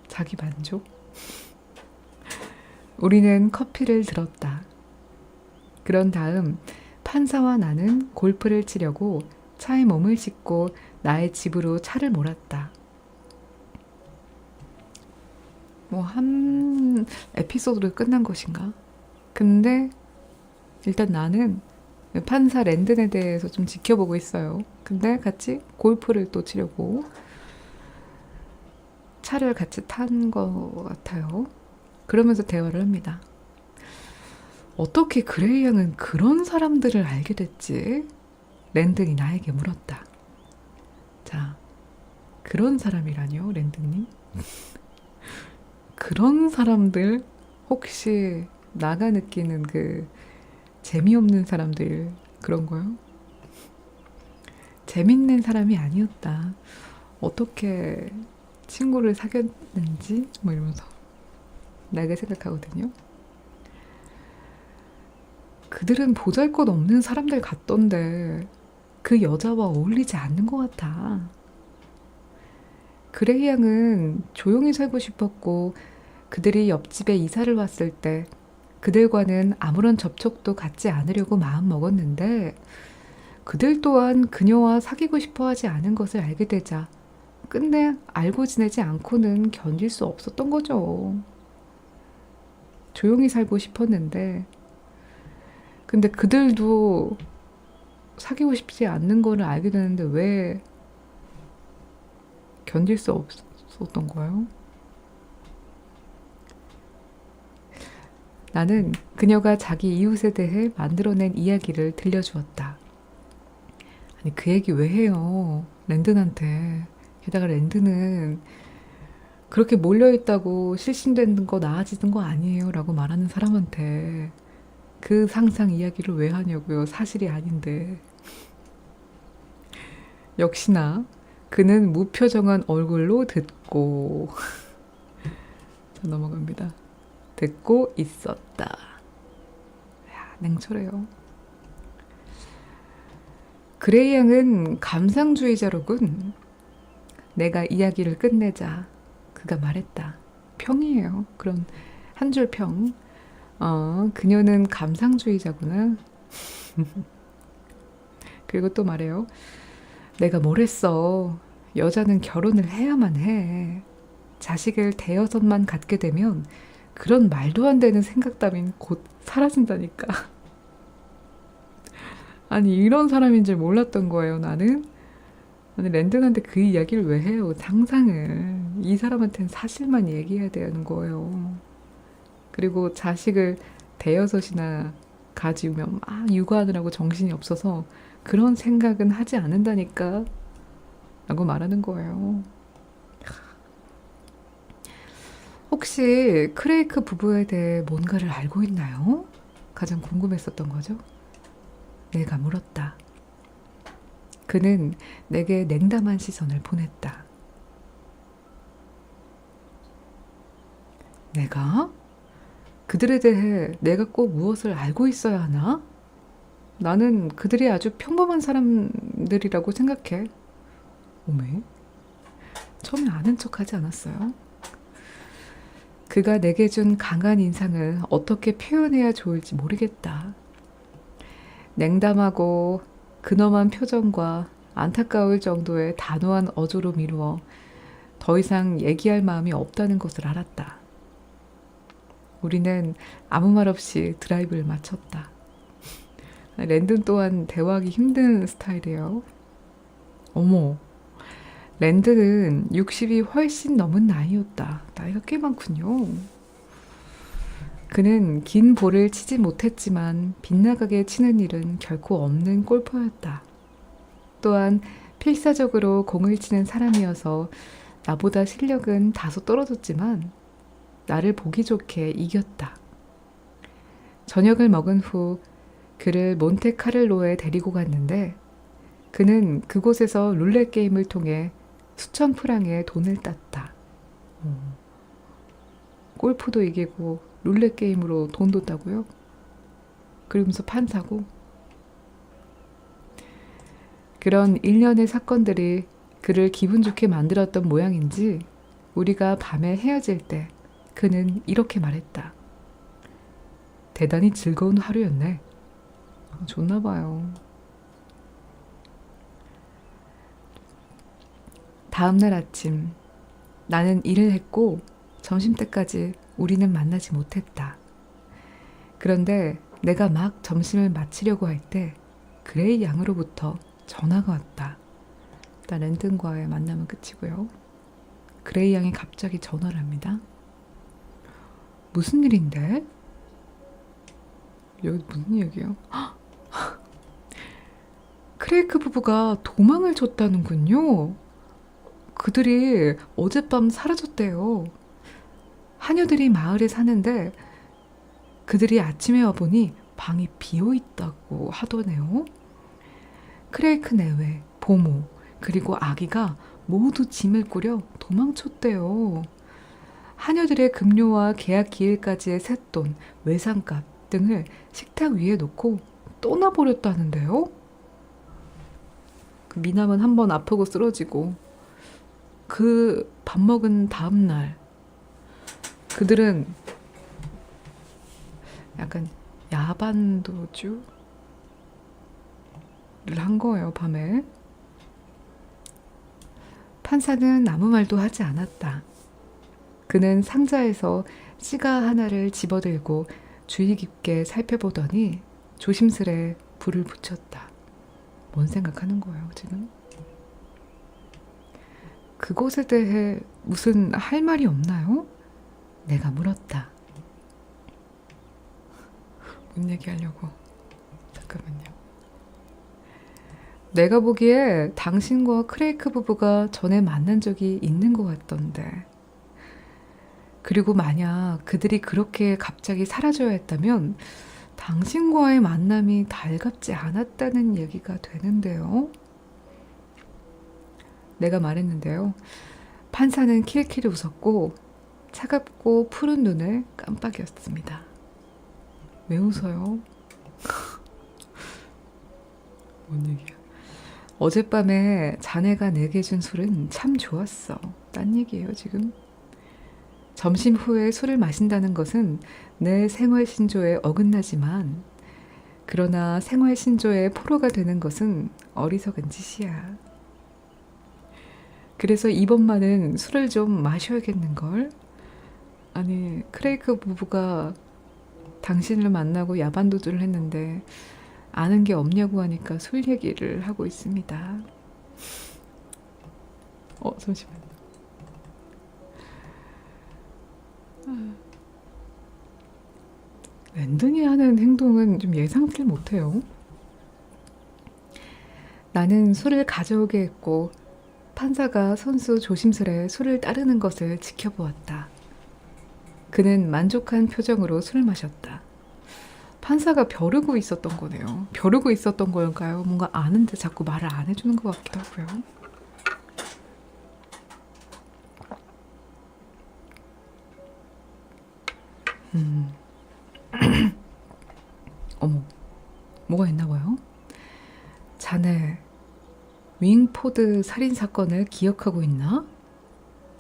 자기 만족? 우리는 커피를 들었다. 그런 다음 판사와 나는 골프를 치려고 차에 몸을 싣고 나의 집으로 차를 몰았다. 한 에피소드로 끝난 것인가? 근데 일단 나는 판사 랜든에 대해서 좀 지켜보고 있어요. 근데 같이 골프를 또 치려고 차를 같이 탄 것 같아요. 그러면서 대화를 합니다. 어떻게 그레이 양은 그런 사람들을 알게 됐지? 랜든이 나에게 물었다. 자, 그런 사람이라뇨, 랜든님? 그런 사람들? 혹시 나가 느끼는 그 재미없는 사람들 그런 거요? 재밌는 사람이 아니었다. 어떻게 친구를 사귀었는지 뭐 이러면서 나가 생각하거든요. 그들은 보잘것없는 사람들 같던데 그 여자와 어울리지 않는 것 같아. 그레이 양은 조용히 살고 싶었고 그들이 옆집에 이사를 왔을 때 그들과는 아무런 접촉도 갖지 않으려고 마음먹었는데 그들 또한 그녀와 사귀고 싶어 하지 않은 것을 알게 되자 끝내 알고 지내지 않고는 견딜 수 없었던 거죠. 조용히 살고 싶었는데 근데 그들도 사귀고 싶지 않는 거를 알게 되는데 왜 견딜 수 없었던 거예요? 나는 그녀가 자기 이웃에 대해 만들어낸 이야기를 들려주었다. 아니 그 얘기 왜 해요? 랜든한테. 게다가 랜든은 그렇게 몰려있다고 실신되는 거 나아지는 거 아니에요 라고 말하는 사람한테 그 상상 이야기를 왜 하냐고요. 사실이 아닌데. 역시나 그는 무표정한 얼굴로 듣고 자, 넘어갑니다. 듣고 있었다. 야, 냉철해요. 그레이 양은 감상주의자로군. 내가 이야기를 끝내자 그가 말했다. 평이에요. 그런 한 줄 평. 그녀는 감상주의자구나. 그리고 또 말해요. 내가 뭘 했어. 여자는 결혼을 해야만 해. 자식을 대여섯만 갖게 되면 그런 말도 안 되는 생각 따윈 곧 사라진다니까. 아니 이런 사람인 줄 몰랐던 거예요 나는. 아니 랜든한테 그 이야기를 왜 해요. 상상을. 이 사람한테는 사실만 얘기해야 되는 거예요. 그리고 자식을 대여섯이나 가지면 막 육아하느라고 정신이 없어서 그런 생각은 하지 않는다니까 라고 말하는 거예요. 혹시 크레이크 부부에 대해 뭔가를 알고 있나요? 가장 궁금했었던 거죠. 내가 물었다. 그는 내게 냉담한 시선을 보냈다. 내가? 그들에 대해 내가 꼭 무엇을 알고 있어야 하나? 나는 그들이 아주 평범한 사람들이라고 생각해. 오메? 처음에 아는 척하지 않았어요? 그가 내게 준 강한 인상을 어떻게 표현해야 좋을지 모르겠다. 냉담하고 근엄한 표정과 안타까울 정도의 단호한 어조로 미루어 더 이상 얘기할 마음이 없다는 것을 알았다. 우리는 아무 말 없이 드라이브를 마쳤다. 랜든 또한 대화하기 힘든 스타일이에요. 어머, 랜든은 60이 훨씬 넘은 나이였다. 나이가 꽤 많군요. 그는 긴 볼을 치지 못했지만 빗나가게 치는 일은 결코 없는 골퍼였다. 또한 필사적으로 공을 치는 사람이어서 나보다 실력은 다소 떨어졌지만 나를 보기 좋게 이겼다. 저녁을 먹은 후 그를 몬테카를로에 데리고 갔는데 그는 그곳에서 룰렛 게임을 통해 수천 프랑의 돈을 땄다. 골프도 이기고 룰렛 게임으로 돈도 따고요. 그러면서 판사고. 그런 일련의 사건들이 그를 기분 좋게 만들었던 모양인지 우리가 밤에 헤어질 때 그는 이렇게 말했다. 대단히 즐거운 하루였네. 좋나 봐요. 다음날 아침 나는 일을 했고 점심때까지 우리는 만나지 못했다. 그런데 내가 막 점심을 마치려고 할 때 그레이 양으로부터 전화가 왔다. 일단 랜든과의 만남은 끝이고요. 그레이 양이 갑자기 전화를 합니다. 무슨 일인데? 여기 무슨 얘기예요? 크레이크 부부가 도망을 쳤다는군요. 그들이 어젯밤 사라졌대요. 하녀들이 마을에 사는데 그들이 아침에 와보니 방이 비어있다고 하더네요. 크레이크 내외, 보모, 그리고 아기가 모두 짐을 꾸려 도망쳤대요. 하녀들의 급료와 계약 기일까지의 쇳돈, 외상값 등을 식탁 위에 놓고 떠나버렸다는데요. 그 미남은 한번 아프고 쓰러지고 그 밥 먹은 다음 날 그들은 약간 야반도주를 한 거예요, 밤에. 판사는 아무 말도 하지 않았다. 그는 상자에서 시가 하나를 집어들고 주의 깊게 살펴보더니 조심스레 불을 붙였다. 뭔 생각하는 거예요, 지금? 그것에 대해 무슨 할 말이 없나요? 내가 물었다. 뭔 얘기하려고? 잠깐만요. 내가 보기에 당신과 크레이크 부부가 전에 만난 적이 있는 것 같던데. 그리고 만약 그들이 그렇게 갑자기 사라져야 했다면 당신과의 만남이 달갑지 않았다는 얘기가 되는데요. 내가 말했는데요. 판사는 킬킬 웃었고 차갑고 푸른 눈을 깜빡였습니다. 왜 웃어요? 뭔 얘기야? 어젯밤에 자네가 내게 준 술은 참 좋았어. 딴 얘기예요, 지금. 점심 후에 술을 마신다는 것은 내 생활 신조에 어긋나지만 그러나 생활 신조의 포로가 되는 것은 어리석은 짓이야. 그래서 이번만은 술을 좀 마셔야겠는걸? 아니, 크레이크 부부가 당신을 만나고 야반도주를 했는데 아는 게 없냐고 하니까 술 얘기를 하고 있습니다. 잠시만요. 랜든이 하는 행동은 좀 예상치 못해요. 나는 술을 가져오게 했고 판사가 선수 조심스레 술을 따르는 것을 지켜보았다. 그는 만족한 표정으로 술을 마셨다. 판사가 벼르고 있었던 거네요. 벼르고 있었던 걸까요? 뭔가 아는데 자꾸 말을 안 해주는 것 같기도 하고요. 어머, 뭐가 있나 봐요? 자네 윙포드 살인사건을 기억하고 있나?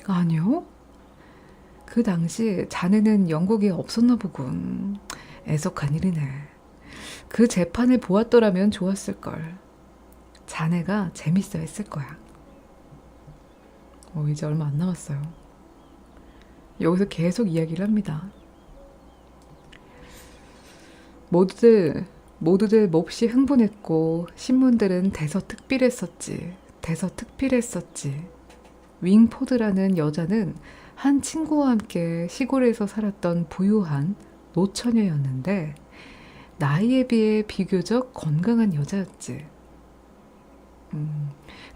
아니요. 그 당시 자네는 영국에 없었나 보군. 애석한 일이네. 그 재판을 보았더라면 좋았을걸. 자네가 재밌어 했을 거야. 이제 얼마 안 남았어요. 여기서 계속 이야기를 합니다. 모두들 몹시 흥분했고 신문들은 대서특필했었지. 윙포드라는 여자는 한 친구와 함께 시골에서 살았던 부유한 노처녀였는데 나이에 비해 비교적 건강한 여자였지.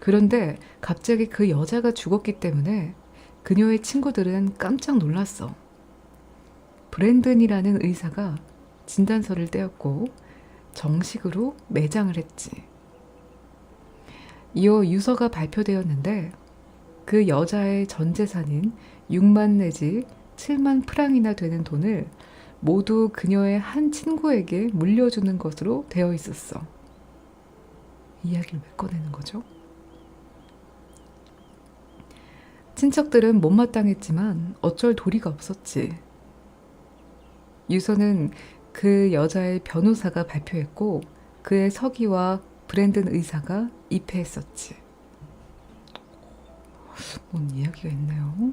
그런데 갑자기 그 여자가 죽었기 때문에 그녀의 친구들은 깜짝 놀랐어. 브랜든이라는 의사가 진단서를 떼었고 정식으로 매장을 했지. 이어 유서가 발표되었는데 그 여자의 전 재산인 6만 내지 7만 프랑이나 되는 돈을 모두 그녀의 한 친구에게 물려주는 것으로 되어 있었어. 이야기를 왜 꺼내는 거죠? 친척들은 못마땅했지만 어쩔 도리가 없었지. 유서는 그 여자의 변호사가 발표했고 그의 서기와 브랜든 의사가 입회했었지. 뭔 이야기가 있네요.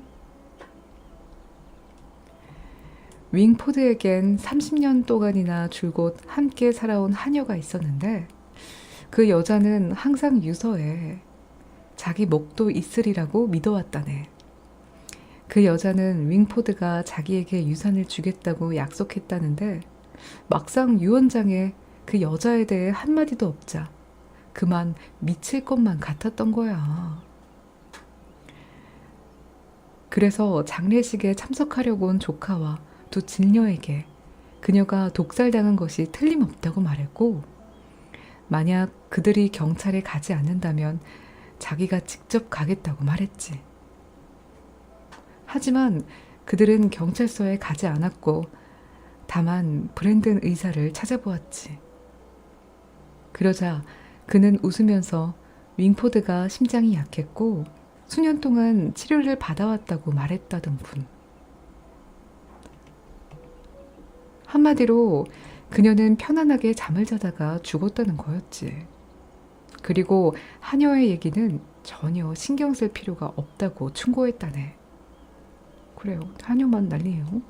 윙포드에겐 30년 동안이나 줄곧 함께 살아온 하녀가 있었는데 그 여자는 항상 유서에 자기 목도 있으리라고 믿어왔다네. 그 여자는 윙포드가 자기에게 유산을 주겠다고 약속했다는데 막상 유언장에 그 여자에 대해 한마디도 없자 그만 미칠 것만 같았던 거야. 그래서 장례식에 참석하려고 온 조카와 두 질녀에게 그녀가 독살당한 것이 틀림없다고 말했고, 만약 그들이 경찰에 가지 않는다면 자기가 직접 가겠다고 말했지. 하지만 그들은 경찰서에 가지 않았고 다만 브랜든 의사를 찾아보았지. 그러자 그는 웃으면서 윙포드가 심장이 약했고 수년 동안 치료를 받아왔다고 말했다던군. 한마디로 그녀는 편안하게 잠을 자다가 죽었다는 거였지. 그리고 하녀의 얘기는 전혀 신경 쓸 필요가 없다고 충고했다네. 그래요. 하녀만 난리예요.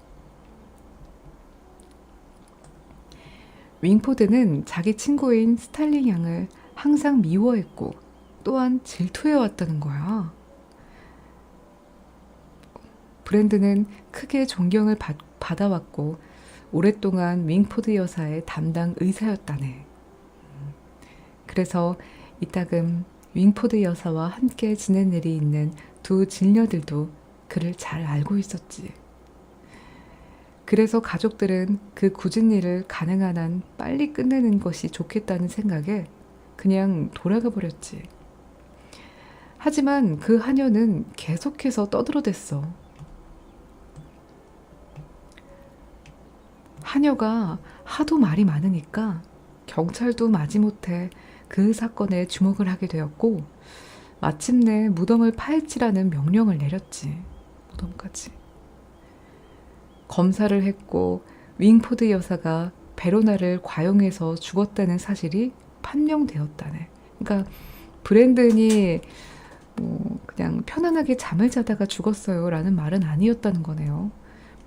윙포드는 자기 친구인 스탈린 양을 항상 미워했고 또한 질투해왔다는 거야. 브랜드는 크게 존경을 받아왔고 오랫동안 윙포드 여사의 담당 의사였다네. 그래서 이따금 윙포드 여사와 함께 지낸 일이 있는 두 질녀들도 그를 잘 알고 있었지. 그래서 가족들은 그 굳은 일을 가능한 한 빨리 끝내는 것이 좋겠다는 생각에 그냥 돌아가 버렸지. 하지만 그 하녀는 계속해서 떠들어댔어. 하녀가 하도 말이 많으니까 경찰도 마지못해 그 사건에 주목을 하게 되었고 마침내 무덤을 파헤치라는 명령을 내렸지. 무덤까지. 검사를 했고 윙포드 여사가 베로나를 과용해서 죽었다는 사실이 판명되었다네. 그러니까 브랜든이 그냥 편안하게 잠을 자다가 죽었어요 라는 말은 아니었다는 거네요.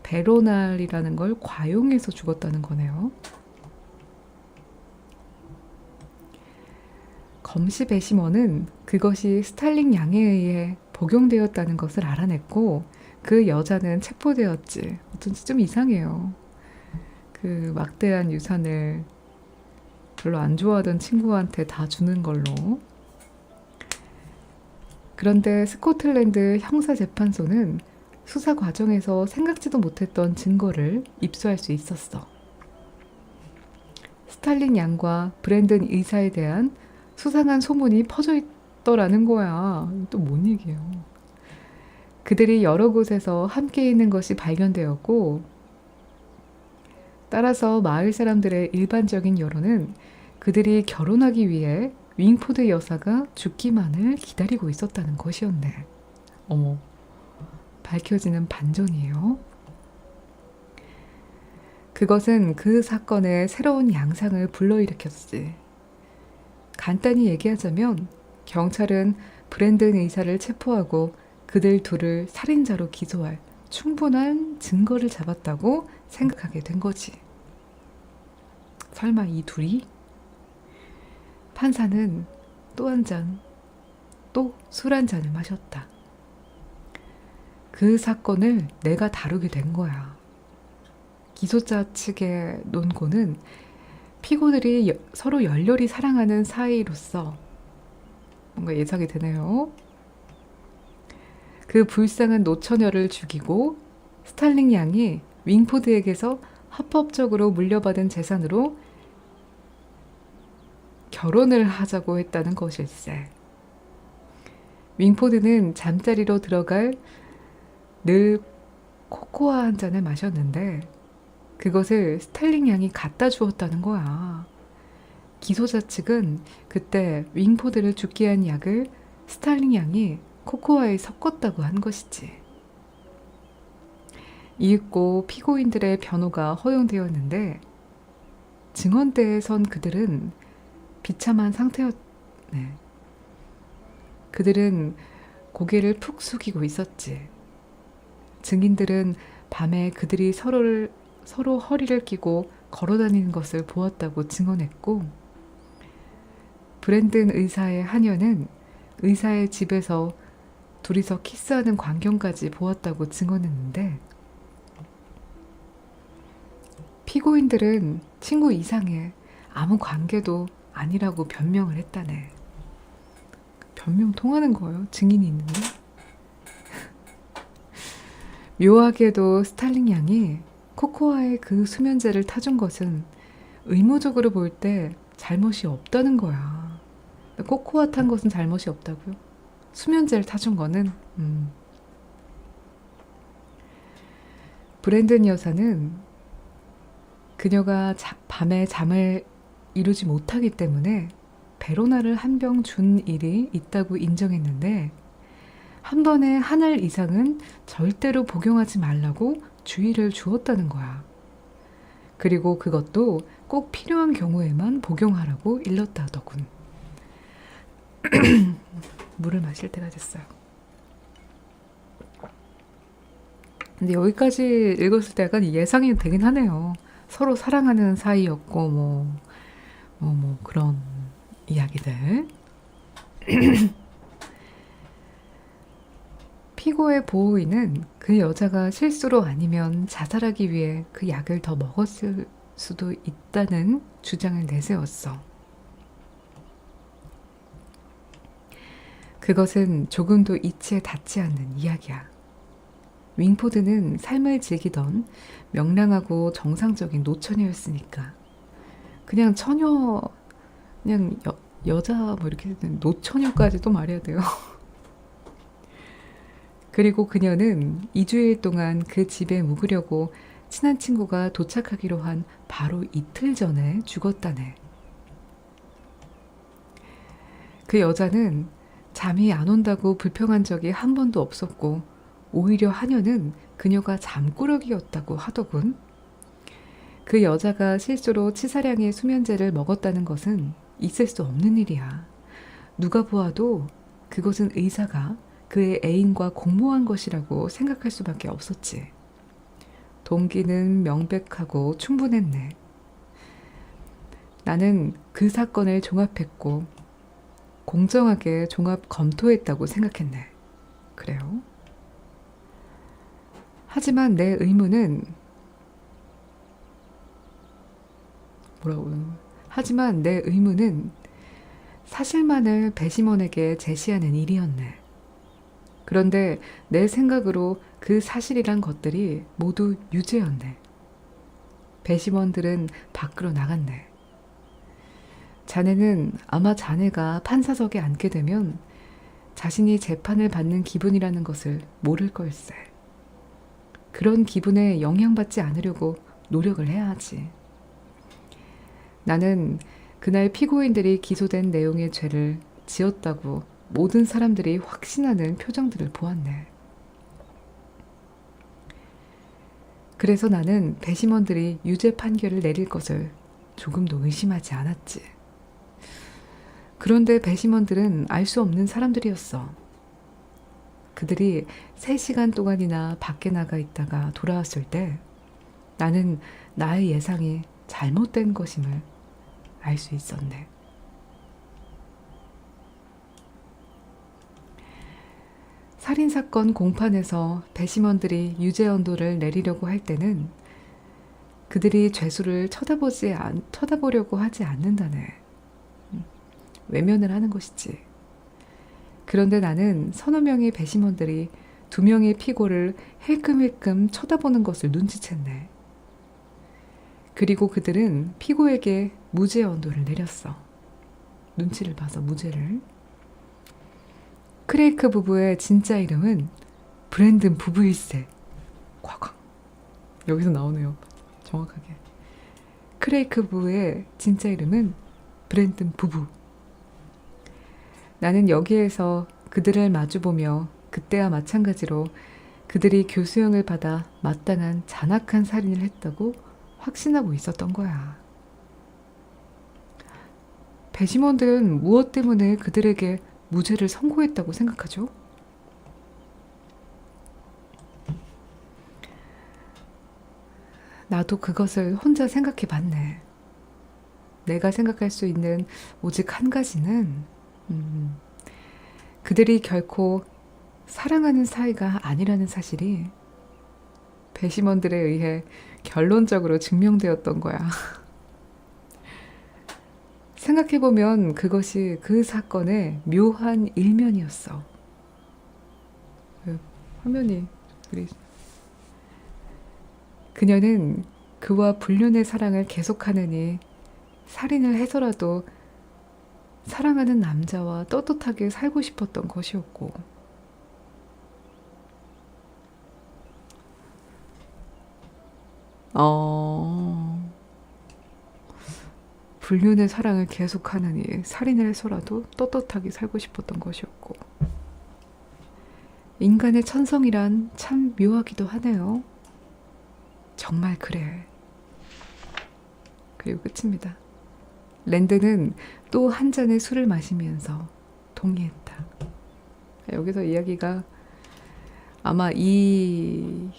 베로날이라는 걸 과용해서 죽었다는 거네요. 검시 배심원은 그것이 스탈린 양에 의해 복용되었다는 것을 알아냈고 그 여자는 체포되었지. 어쩐지 좀 이상해요. 그 막대한 유산을 별로 안 좋아하던 친구한테 다 주는 걸로. 그런데 스코틀랜드 형사재판소는 수사 과정에서 생각지도 못했던 증거를 입수할 수 있었어. 스탈린 양과 브랜든 의사에 대한 수상한 소문이 퍼져 있더라는 거야. 또 뭔 얘기예요. 그들이 여러 곳에서 함께 있는 것이 발견되었고 따라서 마을 사람들의 일반적인 여론은 그들이 결혼하기 위해 윙포드 여사가 죽기만을 기다리고 있었다는 것이었네. 어머, 밝혀지는 반전이에요. 그것은 그 사건의 새로운 양상을 불러일으켰지. 간단히 얘기하자면 경찰은 브랜든 의사를 체포하고 그들 둘을 살인자로 기소할 충분한 증거를 잡았다고 생각하게 된 거지. 설마 이 둘이? 판사는 또 한 잔, 또 술 한 잔을 마셨다. 그 사건을 내가 다루게 된 거야. 기소자 측의 논고는 피고들이 서로 열렬히 사랑하는 사이로서 뭔가 예상이 되네요. 그 불쌍한 노처녀를 죽이고 스탈린 양이 윙포드에게서 합법적으로 물려받은 재산으로 결혼을 하자고 했다는 것일세. 윙포드는 잠자리로 들어갈 늘 코코아 한 잔을 마셨는데 그것을 스탈린 양이 갖다 주었다는 거야. 기소자 측은 그때 윙포드를 죽게 한 약을 스탈린 양이 코코아에 섞었다고 한 것이지. 이윽고 피고인들의 변호가 허용되었는데 증언대에 선 그들은 비참한 상태였네. 그들은 고개를 푹 숙이고 있었지. 증인들은 밤에 그들이 서로 허리를 끼고 걸어다니는 것을 보았다고 증언했고 브랜든 의사의 하녀는 의사의 집에서 둘이서 키스하는 광경까지 보았다고 증언했는데 피고인들은 친구 이상해 아무 관계도 아니라고 변명을 했다네. 변명 통하는 거예요? 증인이 있는데? 묘하게도 스탈링 양이 코코아의 그 수면제를 타준 것은 의무적으로 볼 때 잘못이 없다는 거야. 코코아 탄 것은 잘못이 없다고요? 수면제를 타준 거는 브랜든 여사는 그녀가 밤에 잠을 이루지 못하기 때문에 베로나를 한 병 준 일이 있다고 인정했는데 한 번에 한 알 이상은 절대로 복용하지 말라고 주의를 주었다는 거야. 그리고 그것도 꼭 필요한 경우에만 복용하라고 일렀다 하더군. 물을 마실 때가 됐어요. 근데 여기까지 읽었을 때 약간 예상이 되긴 하네요. 서로 사랑하는 사이였고 뭐 그런 이야기들. 피고의 보호인은 그 여자가 실수로 아니면 자살하기 위해 그 약을 더 먹었을 수도 있다는 주장을 내세웠어. 그것은 조금도 이치에 닿지 않는 이야기야. 윙포드는 삶을 즐기던 명랑하고 정상적인 노처녀였으니까. 그냥 처녀, 그냥 여자 뭐 이렇게 노처녀까지도 말해야 돼요. 그리고 그녀는 2주일 동안 그 집에 묵으려고 친한 친구가 도착하기로 한 바로 이틀 전에 죽었다네. 그 여자는 잠이 안 온다고 불평한 적이 한 번도 없었고 오히려 하녀는 그녀가 잠꾸러기였다고 하더군. 그 여자가 실수로 치사량의 수면제를 먹었다는 것은 있을 수 없는 일이야. 누가 보아도 그것은 의사가 그의 애인과 공모한 것이라고 생각할 수밖에 없었지. 동기는 명백하고 충분했네. 나는 그 사건을 종합했고 공정하게 종합 검토했다고 생각했네. 그래요? 하지만 내 의무는 하지만 내 의무는 사실만을 배심원에게 제시하는 일이었네. 그런데 내 생각으로 그 사실이란 것들이 모두 유죄였네. 배심원들은 밖으로 나갔네. 자네는 아마 자네가 판사석에 앉게 되면 자신이 재판을 받는 기분이라는 것을 모를 걸세. 그런 기분에 영향받지 않으려고 노력을 해야 하지. 나는 그날 피고인들이 기소된 내용의 죄를 지었다고 모든 사람들이 확신하는 표정들을 보았네. 그래서 나는 배심원들이 유죄 판결을 내릴 것을 조금도 의심하지 않았지. 그런데 배심원들은 알 수 없는 사람들이었어. 그들이 3시간 동안이나 밖에 나가 있다가 돌아왔을 때 나는 나의 예상이 잘못된 것임을 알 수 있었네. 살인사건 공판에서 배심원들이 유죄 언도를 내리려고 할 때는 그들이 죄수를 쳐다보려고 하지 않는다네. 외면을 하는 것이지. 그런데 나는 서너 명의 배심원들이 2명의 피고를 힐끔힐끔 쳐다보는 것을 눈치챘네. 그리고 그들은 피고에게 무죄 언도를 내렸어. 눈치를 봐서 무죄를. 크레이크 부부의 진짜 이름은 브랜든 부부일세. 꽉꽉. 여기서 나오네요. 정확하게. 크레이크 부부의 진짜 이름은 브랜든 부부. 나는 여기에서 그들을 마주보며 그때와 마찬가지로 그들이 교수형을 받아 마땅한 잔악한 살인을 했다고 확신하고 있었던 거야. 배심원들은 무엇 때문에 그들에게 무죄를 선고했다고 생각하죠? 나도 그것을 혼자 생각해 봤네. 내가 생각할 수 있는 오직 한 가지는 그들이 결코 사랑하는 사이가 아니라는 사실이 배심원들에 의해 결론적으로 증명되었던 거야. 생각해보면 그것이 그 사건의 묘한 일면이었어. 화면이 그리 그녀는 그와 불륜의 사랑을 계속하느니 살인을 해서라도 사랑하는 남자와 떳떳하게 살고 싶었던 것이었고, 불륜의 사랑을 계속하느니 살인을 해서라도 떳떳하게 살고 싶었던 것이었고, 인간의 천성이란 참 묘하기도 하네요. 정말 그래. 그리고 끝입니다. 랜드는 또 한 잔의 술을 마시면서 동의했다. 여기서 이야기가 아마 이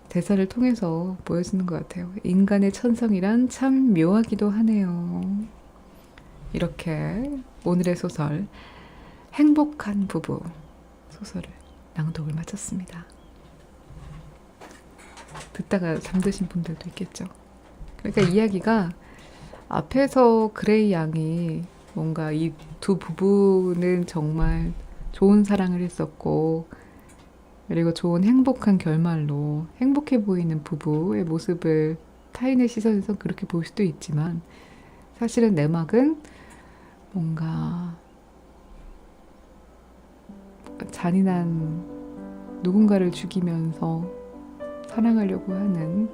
대사를 통해서 보여주는 것 같아요. 인간의 천성이란 참 묘하기도 하네요. 이렇게 오늘의 소설 행복한 부부 소설을 낭독을 마쳤습니다. 듣다가 잠드신 분들도 있겠죠. 그러니까 이야기가 앞에서 그레이 양이 뭔가 이 두 부부는 정말 좋은 사랑을 했었고, 그리고 좋은 행복한 결말로 행복해 보이는 부부의 모습을 타인의 시선에서 그렇게 볼 수도 있지만, 사실은 내막은 뭔가 잔인한 누군가를 죽이면서 사랑하려고 하는